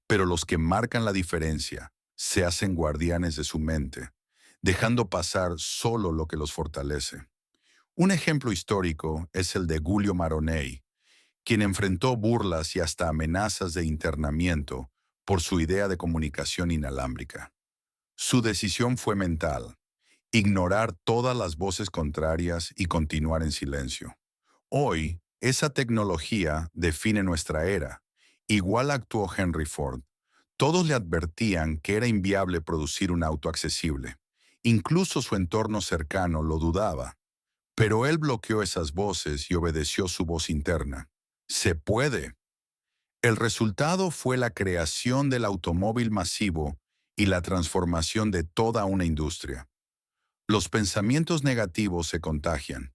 pero los que marcan la diferencia se hacen guardianes de su mente, dejando pasar solo lo que los fortalece. Un ejemplo histórico es el de Giulio Maroney, quien enfrentó burlas y hasta amenazas de internamiento por su idea de comunicación inalámbrica. Su decisión fue mental: ignorar todas las voces contrarias y continuar en silencio. Hoy, esa tecnología define nuestra era. Igual actuó Henry Ford. Todos le advertían que era inviable producir un auto accesible. Incluso su entorno cercano lo dudaba. Pero él bloqueó esas voces y obedeció su voz interna. Se puede. El resultado fue la creación del automóvil masivo y la transformación de toda una industria. Los pensamientos negativos se contagian.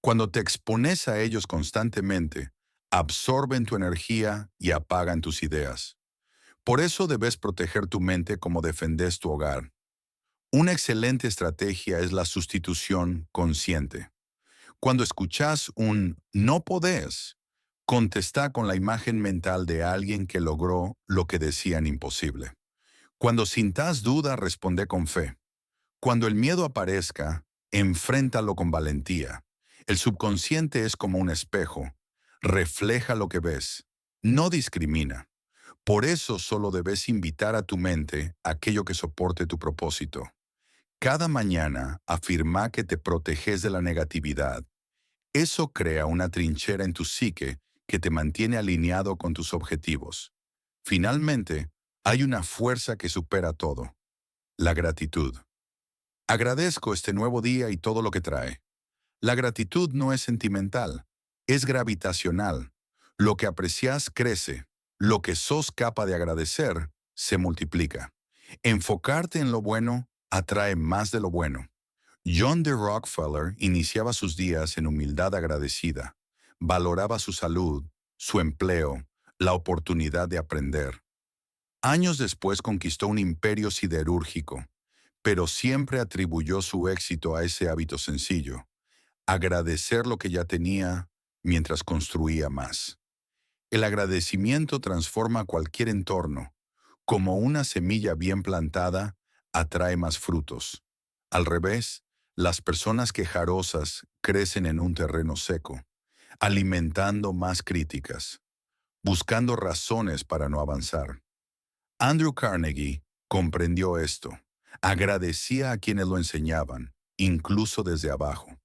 Cuando te expones a ellos constantemente, absorben tu energía y apagan tus ideas. Por eso debes proteger tu mente como defendes tu hogar. Una excelente estrategia es la sustitución consciente. Cuando escuchas un "no podés", contesta con la imagen mental de alguien que logró lo que decían imposible. Cuando sintas duda, responde con fe. Cuando el miedo aparezca, enfréntalo con valentía. El subconsciente es como un espejo. Refleja lo que ves. No discrimina. Por eso solo debes invitar a tu mente aquello que soporte tu propósito. Cada mañana afirma que te proteges de la negatividad. Eso crea una trinchera en tu psique que te mantiene alineado con tus objetivos. Finalmente, hay una fuerza que supera todo: la gratitud. Agradezco este nuevo día y todo lo que trae. La gratitud no es sentimental, es gravitacional. Lo que aprecias crece, lo que sos capaz de agradecer se multiplica. Enfocarte en lo bueno atrae más de lo bueno. John D. Rockefeller iniciaba sus días en humildad agradecida. Valoraba su salud, su empleo, la oportunidad de aprender. Años después conquistó un imperio siderúrgico, pero siempre atribuyó su éxito a ese hábito sencillo: agradecer lo que ya tenía mientras construía más. El agradecimiento transforma cualquier entorno. Como una semilla bien plantada, atrae más frutos. Al revés, las personas quejarosas crecen en un terreno seco, alimentando más críticas, buscando razones para no avanzar. Andrew Carnegie comprendió esto. Agradecía a quienes lo enseñaban, incluso desde abajo.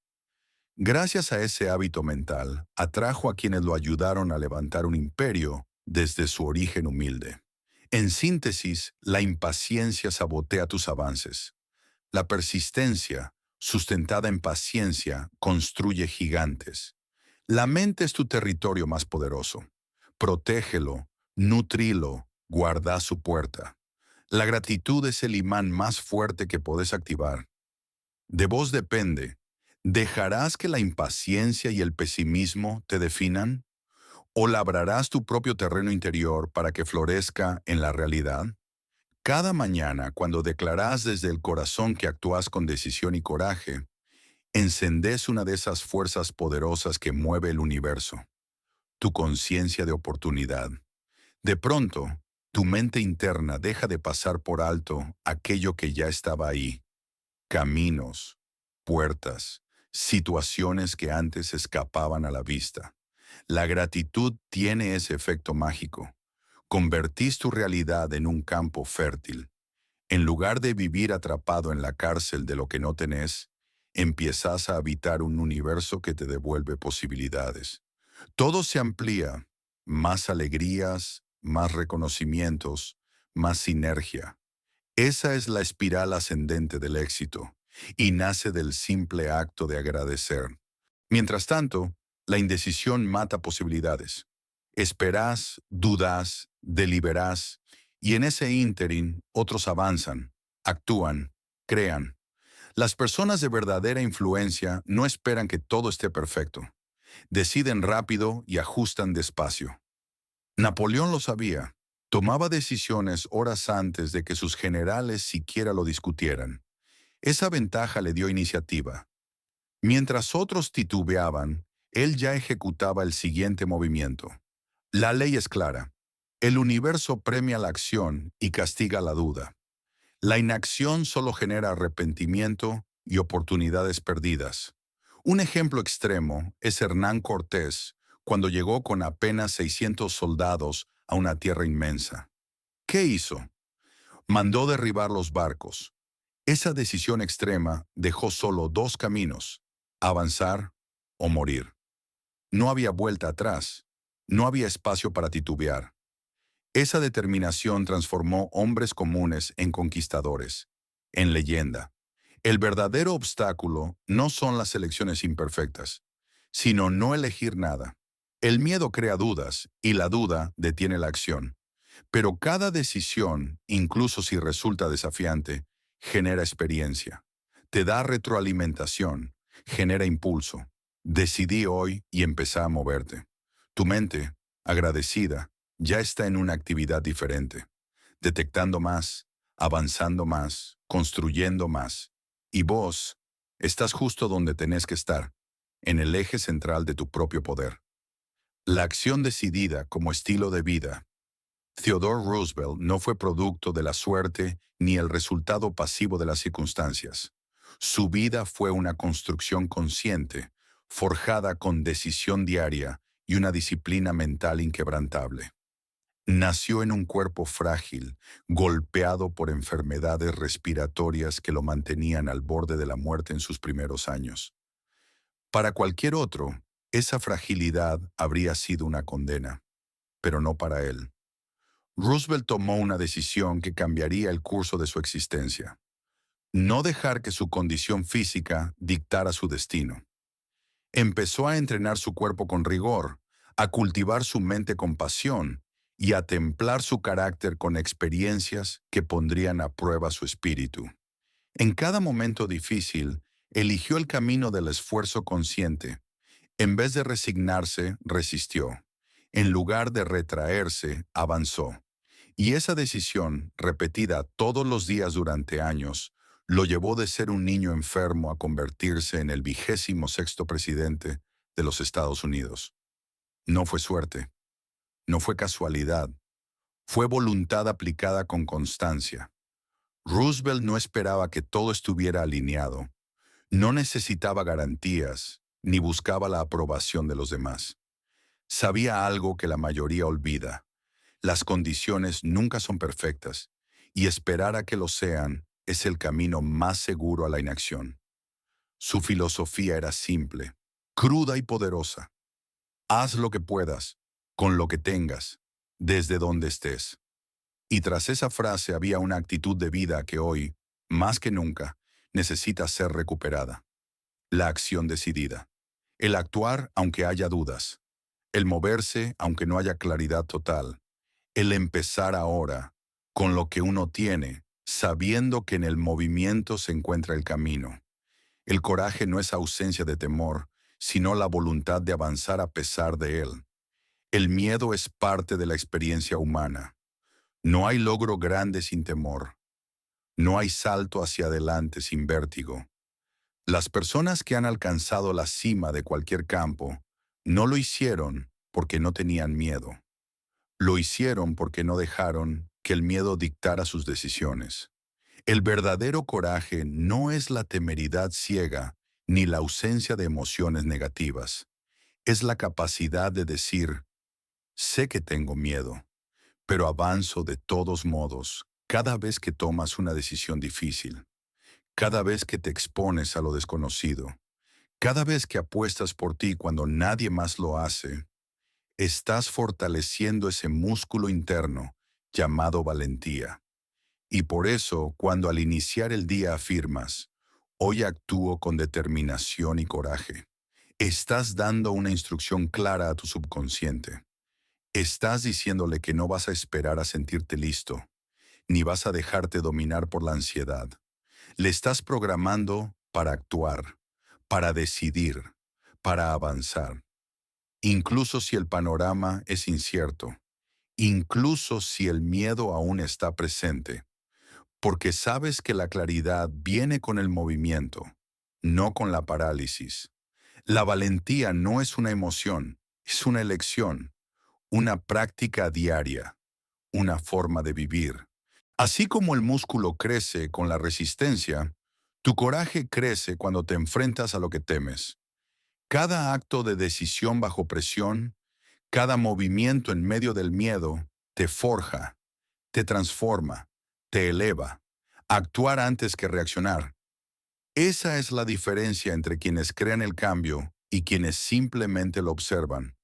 Gracias a ese hábito mental, atrajo a quienes lo ayudaron a levantar un imperio desde su origen humilde. En síntesis, la impaciencia sabotea tus avances. La persistencia, sustentada en paciencia, construye gigantes. La mente es tu territorio más poderoso. Protégelo, nutrilo, guarda su puerta. La gratitud es el imán más fuerte que podés activar. De vos depende. ¿Dejarás que la impaciencia y el pesimismo te definan? ¿O labrarás tu propio terreno interior para que florezca en la realidad? Cada mañana, cuando declarás desde el corazón que actúas con decisión y coraje, encendés una de esas fuerzas poderosas que mueve el universo, tu conciencia de oportunidad. De pronto, tu mente interna deja de pasar por alto aquello que ya estaba ahí. Caminos, puertas, situaciones que antes escapaban a la vista. La gratitud tiene ese efecto mágico. Convertís tu realidad en un campo fértil. En lugar de vivir atrapado en la cárcel de lo que no tenés, empiezas a habitar un universo que te devuelve posibilidades. Todo se amplía, más alegrías, más reconocimientos, más sinergia. Esa es la espiral ascendente del éxito, y nace del simple acto de agradecer. Mientras tanto, la indecisión mata posibilidades. Esperás, dudás, deliberás, y en ese ínterin otros avanzan, actúan, crean. Las personas de verdadera influencia no esperan que todo esté perfecto. Deciden rápido y ajustan despacio. Napoleón lo sabía. Tomaba decisiones horas antes de que sus generales siquiera lo discutieran. Esa ventaja le dio iniciativa. Mientras otros titubeaban, él ya ejecutaba el siguiente movimiento. La ley es clara. El universo premia la acción y castiga la duda. La inacción solo genera arrepentimiento y oportunidades perdidas. Un ejemplo extremo es Hernán Cortés, cuando llegó con apenas 600 soldados a una tierra inmensa. ¿Qué hizo? Mandó derribar los barcos. Esa decisión extrema dejó solo dos caminos: avanzar o morir. No había vuelta atrás. No había espacio para titubear. Esa determinación transformó hombres comunes en conquistadores, en leyenda. El verdadero obstáculo no son las elecciones imperfectas, sino no elegir nada. El miedo crea dudas y la duda detiene la acción. Pero cada decisión, incluso si resulta desafiante, genera experiencia. Te da retroalimentación, genera impulso. Decidí hoy y empecé a moverte. Tu mente, agradecida, ya está en una actividad diferente, detectando más, avanzando más, construyendo más. Y vos estás justo donde tenés que estar, en el eje central de tu propio poder. La acción decidida como estilo de vida. Theodore Roosevelt no fue producto de la suerte ni el resultado pasivo de las circunstancias. Su vida fue una construcción consciente, forjada con decisión diaria y una disciplina mental inquebrantable. Nació en un cuerpo frágil, golpeado por enfermedades respiratorias que lo mantenían al borde de la muerte en sus primeros años. Para cualquier otro, esa fragilidad habría sido una condena, pero no para él. Roosevelt tomó una decisión que cambiaría el curso de su existencia. No dejar que su condición física dictara su destino. Empezó a entrenar su cuerpo con rigor, a cultivar su mente con pasión y a templar su carácter con experiencias que pondrían a prueba su espíritu. En cada momento difícil, eligió el camino del esfuerzo consciente. En vez de resignarse, resistió. En lugar de retraerse, avanzó. Y esa decisión, repetida todos los días durante años, lo llevó de ser un niño enfermo a convertirse en el 26º presidente de los Estados Unidos. No fue suerte, no fue casualidad, fue voluntad aplicada con constancia. Roosevelt no esperaba que todo estuviera alineado, no necesitaba garantías, ni buscaba la aprobación de los demás. Sabía algo que la mayoría olvida: las condiciones nunca son perfectas, y esperar a que lo sean es el camino más seguro a la inacción. Su filosofía era simple, cruda y poderosa. Haz lo que puedas, con lo que tengas, desde donde estés. Y tras esa frase había una actitud de vida que hoy, más que nunca, necesita ser recuperada. La acción decidida. El actuar aunque haya dudas. El moverse aunque no haya claridad total. El empezar ahora, con lo que uno tiene, sabiendo que en el movimiento se encuentra el camino. El coraje no es ausencia de temor, sino la voluntad de avanzar a pesar de él. El miedo es parte de la experiencia humana. No hay logro grande sin temor. No hay salto hacia adelante sin vértigo. Las personas que han alcanzado la cima de cualquier campo no lo hicieron porque no tenían miedo. Lo hicieron porque no dejaron que el miedo dictara sus decisiones. El verdadero coraje no es la temeridad ciega ni la ausencia de emociones negativas. Es la capacidad de decir, sé que tengo miedo, pero avanzo de todos modos cada vez que tomas una decisión difícil, cada vez que te expones a lo desconocido, cada vez que apuestas por ti cuando nadie más lo hace. Estás fortaleciendo ese músculo interno llamado valentía. Y por eso, cuando al iniciar el día afirmas, hoy actúo con determinación y coraje, estás dando una instrucción clara a tu subconsciente. Estás diciéndole que no vas a esperar a sentirte listo, ni vas a dejarte dominar por la ansiedad. Le estás programando para actuar, para decidir, para avanzar. Incluso si el panorama es incierto, incluso si el miedo aún está presente, porque sabes que la claridad viene con el movimiento, no con la parálisis. La valentía no es una emoción, es una elección, una práctica diaria, una forma de vivir. Así como el músculo crece con la resistencia, tu coraje crece cuando te enfrentas a lo que temes. Cada acto de decisión bajo presión, cada movimiento en medio del miedo, te forja, te transforma, te eleva. Actuar antes que reaccionar. Esa es la diferencia entre quienes crean el cambio y quienes simplemente lo observan.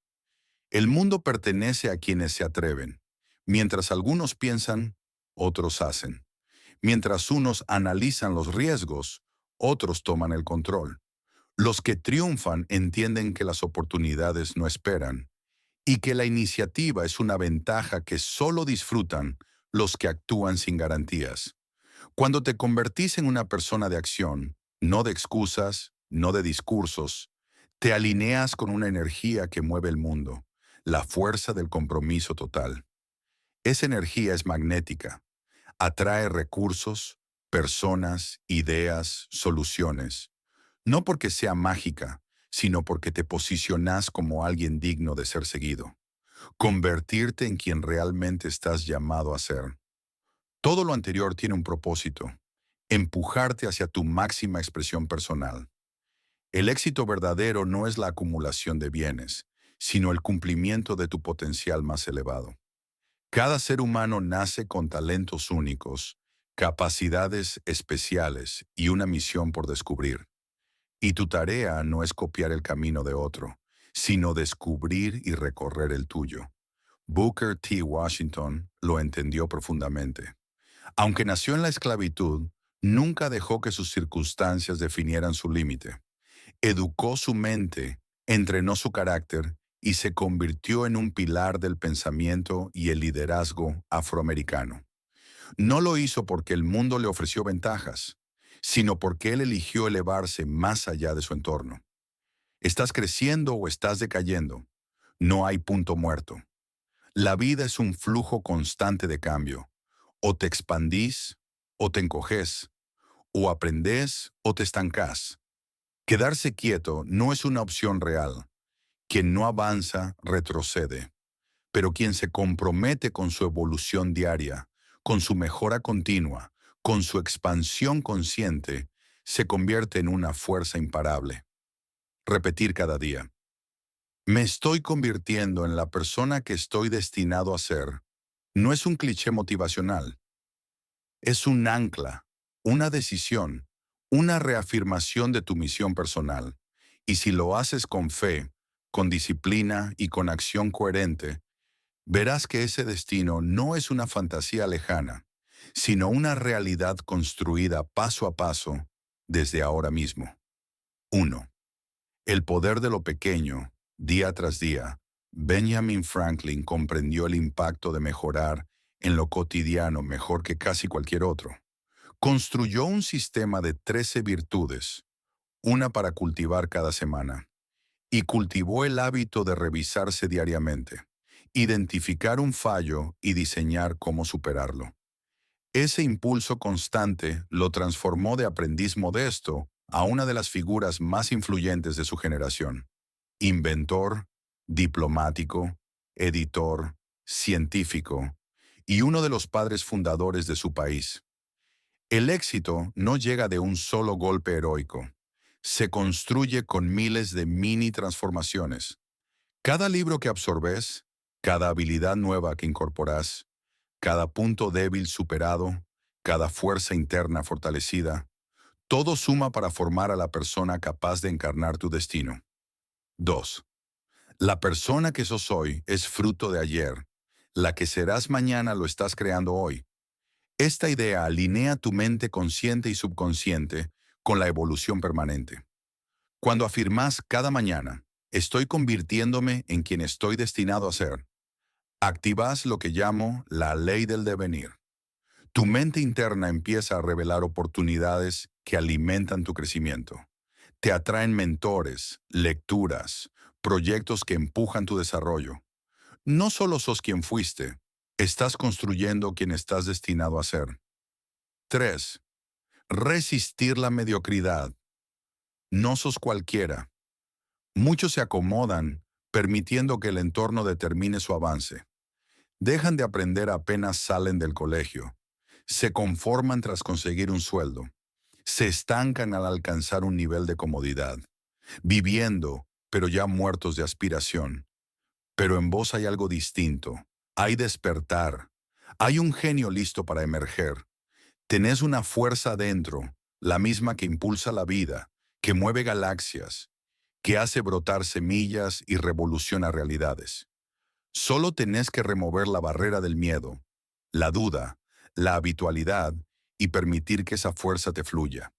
El mundo pertenece a quienes se atreven. Mientras algunos piensan, otros hacen. Mientras unos analizan los riesgos, otros toman el control. Los que triunfan entienden que las oportunidades no esperan y que la iniciativa es una ventaja que solo disfrutan los que actúan sin garantías. Cuando te convertís en una persona de acción, no de excusas, no de discursos, te alineas con una energía que mueve el mundo, la fuerza del compromiso total. Esa energía es magnética, atrae recursos, personas, ideas, soluciones. No porque sea mágica, sino porque te posicionas como alguien digno de ser seguido. Convertirte en quien realmente estás llamado a ser. Todo lo anterior tiene un propósito: empujarte hacia tu máxima expresión personal. El éxito verdadero no es la acumulación de bienes, sino el cumplimiento de tu potencial más elevado. Cada ser humano nace con talentos únicos, capacidades especiales y una misión por descubrir. Y tu tarea no es copiar el camino de otro, sino descubrir y recorrer el tuyo. Booker T. Washington lo entendió profundamente. Aunque nació en la esclavitud, nunca dejó que sus circunstancias definieran su límite. Educó su mente, entrenó su carácter y se convirtió en un pilar del pensamiento y el liderazgo afroamericano. No lo hizo porque el mundo le ofreció ventajas, sino porque él eligió elevarse más allá de su entorno. ¿Estás creciendo o estás decayendo? No hay punto muerto. La vida es un flujo constante de cambio. O te expandís o te encoges, o aprendés o te estancás. Quedarse quieto no es una opción real. Quien no avanza, retrocede. Pero quien se compromete con su evolución diaria, con su mejora continua, con su expansión consciente, se convierte en una fuerza imparable. Repetir cada día. Me estoy convirtiendo en la persona que estoy destinado a ser. No es un cliché motivacional. Es un ancla, una decisión, una reafirmación de tu misión personal. Y si lo haces con fe, con disciplina y con acción coherente, verás que ese destino no es una fantasía lejana, sino una realidad construida paso a paso, desde ahora mismo. 1. El poder de lo pequeño, día tras día. Benjamin Franklin comprendió el impacto de mejorar en lo cotidiano mejor que casi cualquier otro. Construyó un sistema de 13 virtudes, una para cultivar cada semana, y cultivó el hábito de revisarse diariamente, identificar un fallo y diseñar cómo superarlo. Ese impulso constante lo transformó de aprendiz modesto a una de las figuras más influyentes de su generación. Inventor, diplomático, editor, científico y uno de los padres fundadores de su país. El éxito no llega de un solo golpe heroico. Se construye con miles de mini transformaciones. Cada libro que absorbes, cada habilidad nueva que incorporas, cada punto débil superado, cada fuerza interna fortalecida, todo suma para formar a la persona capaz de encarnar tu destino. 2. La persona que sos hoy es fruto de ayer. La que serás mañana lo estás creando hoy. Esta idea alinea tu mente consciente y subconsciente con la evolución permanente. Cuando afirmas cada mañana, estoy convirtiéndome en quien estoy destinado a ser, activas lo que llamo la ley del devenir. Tu mente interna empieza a revelar oportunidades que alimentan tu crecimiento. Te atraen mentores, lecturas, proyectos que empujan tu desarrollo. No solo sos quien fuiste, estás construyendo quien estás destinado a ser. 3. Resistir la mediocridad. No sos cualquiera. Muchos se acomodan, permitiendo que el entorno determine su avance. Dejan de aprender apenas salen del colegio. Se conforman tras conseguir un sueldo. Se estancan al alcanzar un nivel de comodidad. Viviendo, pero ya muertos de aspiración. Pero en vos hay algo distinto. Hay despertar. Hay un genio listo para emerger. Tenés una fuerza dentro, la misma que impulsa la vida, que mueve galaxias, que hace brotar semillas y revoluciona realidades. Solo tenés que remover la barrera del miedo, la duda, la habitualidad y permitir que esa fuerza te fluya.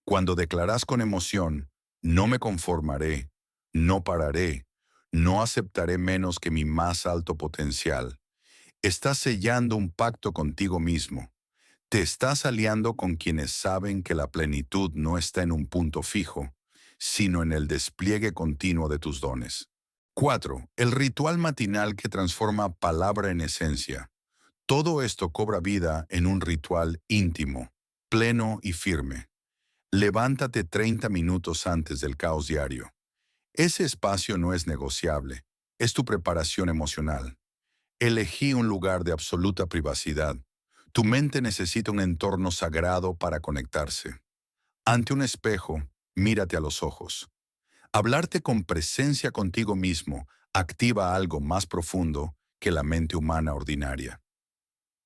Cuando declarás con emoción, no me conformaré, no pararé, no aceptaré menos que mi más alto potencial, estás sellando un pacto contigo mismo. Te estás aliando con quienes saben que la plenitud no está en un punto fijo, sino en el despliegue continuo de tus dones. 4. El ritual matinal que transforma palabra en esencia. Todo esto cobra vida en un ritual íntimo, pleno y firme. Levántate 30 minutos antes del caos diario. Ese espacio no es negociable, es tu preparación emocional. Elegí un lugar de absoluta privacidad. Tu mente necesita un entorno sagrado para conectarse. Ante un espejo, mírate a los ojos. Hablarte con presencia contigo mismo activa algo más profundo que la mente humana ordinaria.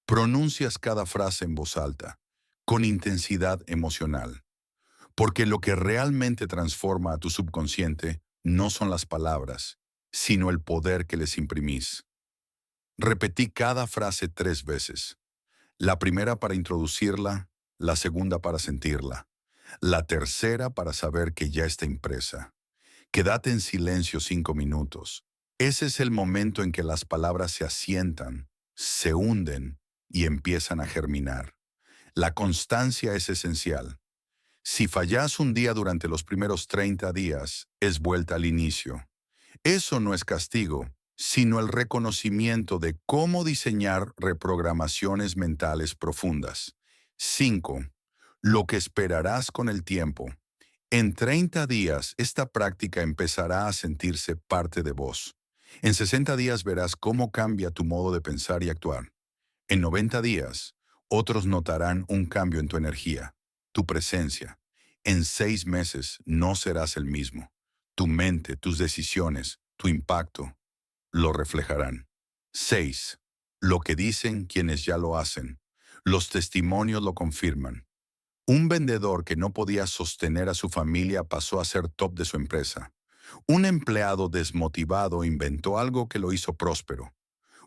Pronuncias cada frase en voz alta, con intensidad emocional, porque lo que realmente transforma a tu subconsciente no son las palabras, sino el poder que les imprimís. Repetí cada frase 3 veces. La primera para introducirla, la segunda para sentirla, la tercera para saber que ya está impresa. Quédate en silencio 5 minutos. Ese es el momento en que las palabras se asientan, se hunden y empiezan a germinar. La constancia es esencial. Si fallas un día durante los primeros 30 días, es vuelta al inicio. Eso no es castigo, sino el reconocimiento de cómo diseñar reprogramaciones mentales profundas. 5. Lo que esperarás con el tiempo. En 30 días, esta práctica empezará a sentirse parte de vos. En 60 días verás cómo cambia tu modo de pensar y actuar. En 90 días, otros notarán un cambio en tu energía, tu presencia. En 6 meses no serás el mismo. Tu mente, tus decisiones, tu impacto lo reflejarán. 6. Lo que dicen quienes ya lo hacen. Los testimonios lo confirman. Un vendedor que no podía sostener a su familia pasó a ser top de su empresa. Un empleado desmotivado inventó algo que lo hizo próspero.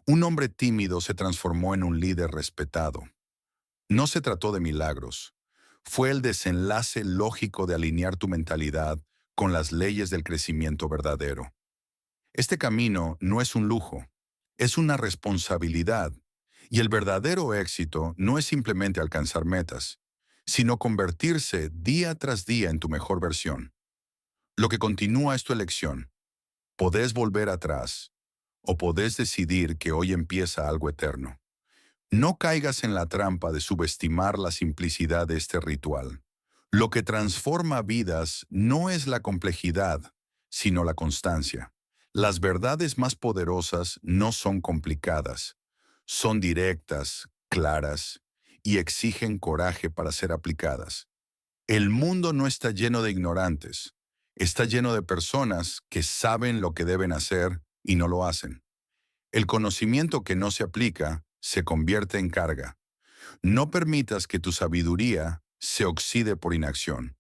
Un hombre tímido se transformó en un líder respetado. No se trató de milagros. fue el desenlace lógico de alinear tu mentalidad con las leyes del crecimiento verdadero. Este camino no es un lujo, es una responsabilidad, y el verdadero éxito no es simplemente alcanzar metas, sino convertirse día tras día en tu mejor versión. Lo que continúa es tu elección. Podés volver atrás o podés decidir que hoy empieza algo eterno. No caigas en la trampa de subestimar la simplicidad de este ritual. Lo que transforma vidas no es la complejidad, sino la constancia. Las verdades más poderosas no son complicadas, son directas, claras y exigen coraje para ser aplicadas. El mundo no está lleno de ignorantes, está lleno de personas que saben lo que deben hacer y no lo hacen. El conocimiento que no se aplica se convierte en carga. No permitas que tu sabiduría se oxide por inacción.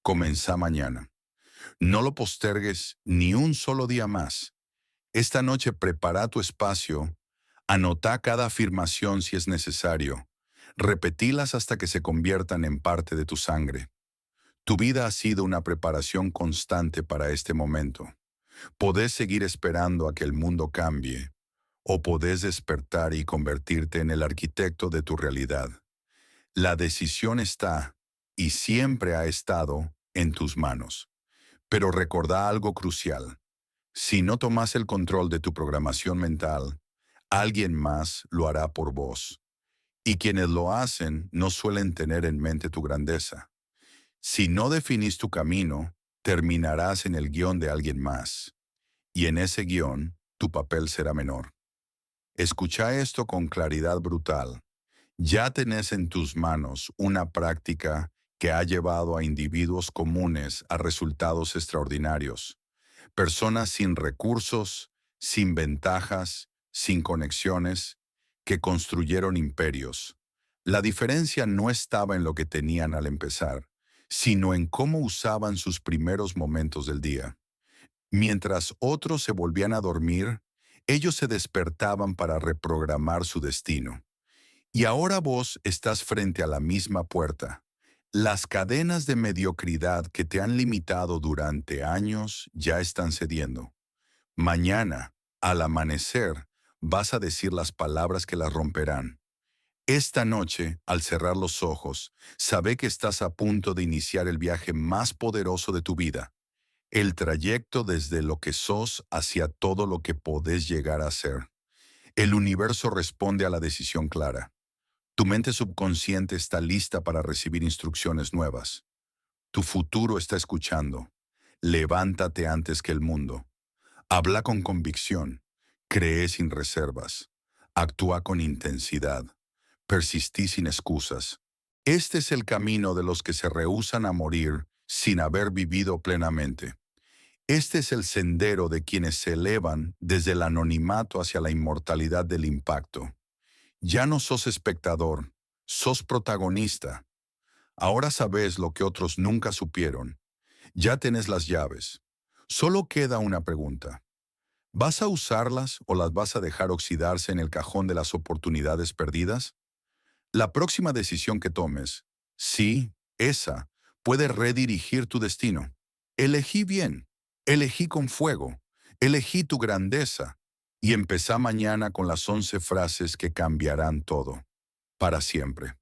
Comenzá mañana. No lo postergues ni un solo día más. Esta noche prepara tu espacio, anota cada afirmación si es necesario, repetilas hasta que se conviertan en parte de tu sangre. Tu vida ha sido una preparación constante para este momento. Podés seguir esperando a que el mundo cambie, o podés despertar y convertirte en el arquitecto de tu realidad. La decisión está, y siempre ha estado, en tus manos. Pero recordá algo crucial. Si no tomas el control de tu programación mental, alguien más lo hará por vos. Y quienes lo hacen no suelen tener en mente tu grandeza. Si no definís tu camino, terminarás en el guión de alguien más. Y en ese guión, tu papel será menor. Escucha esto con claridad brutal. Ya tenés en tus manos una práctica que ha llevado a individuos comunes a resultados extraordinarios. Personas sin recursos, sin ventajas, sin conexiones, que construyeron imperios. La diferencia no estaba en lo que tenían al empezar, sino en cómo usaban sus primeros momentos del día. Mientras otros se volvían a dormir, ellos se despertaban para reprogramar su destino. Y ahora vos estás frente a la misma puerta. Las cadenas de mediocridad que te han limitado durante años ya están cediendo. Mañana, al amanecer, vas a decir las palabras que las romperán. Esta noche, al cerrar los ojos, sabe que estás a punto de iniciar el viaje más poderoso de tu vida. El trayecto desde lo que sos hacia todo lo que podés llegar a ser. El universo responde a la decisión clara. Tu mente subconsciente está lista para recibir instrucciones nuevas. Tu futuro está escuchando. Levántate antes que el mundo. Habla con convicción. Cree sin reservas. Actúa con intensidad. Persistí sin excusas. Este es el camino de los que se rehúsan a morir sin haber vivido plenamente. Este es el sendero de quienes se elevan desde el anonimato hacia la inmortalidad del impacto. Ya no sos espectador, sos protagonista. Ahora sabes lo que otros nunca supieron. Ya tenés las llaves. Solo queda una pregunta. ¿Vas a usarlas o las vas a dejar oxidarse en el cajón de las oportunidades perdidas? La próxima decisión que tomes, sí, esa, puede redirigir tu destino. Elegí bien, elegí con fuego, elegí tu grandeza y empezá mañana con las 11 frases que cambiarán todo, para siempre.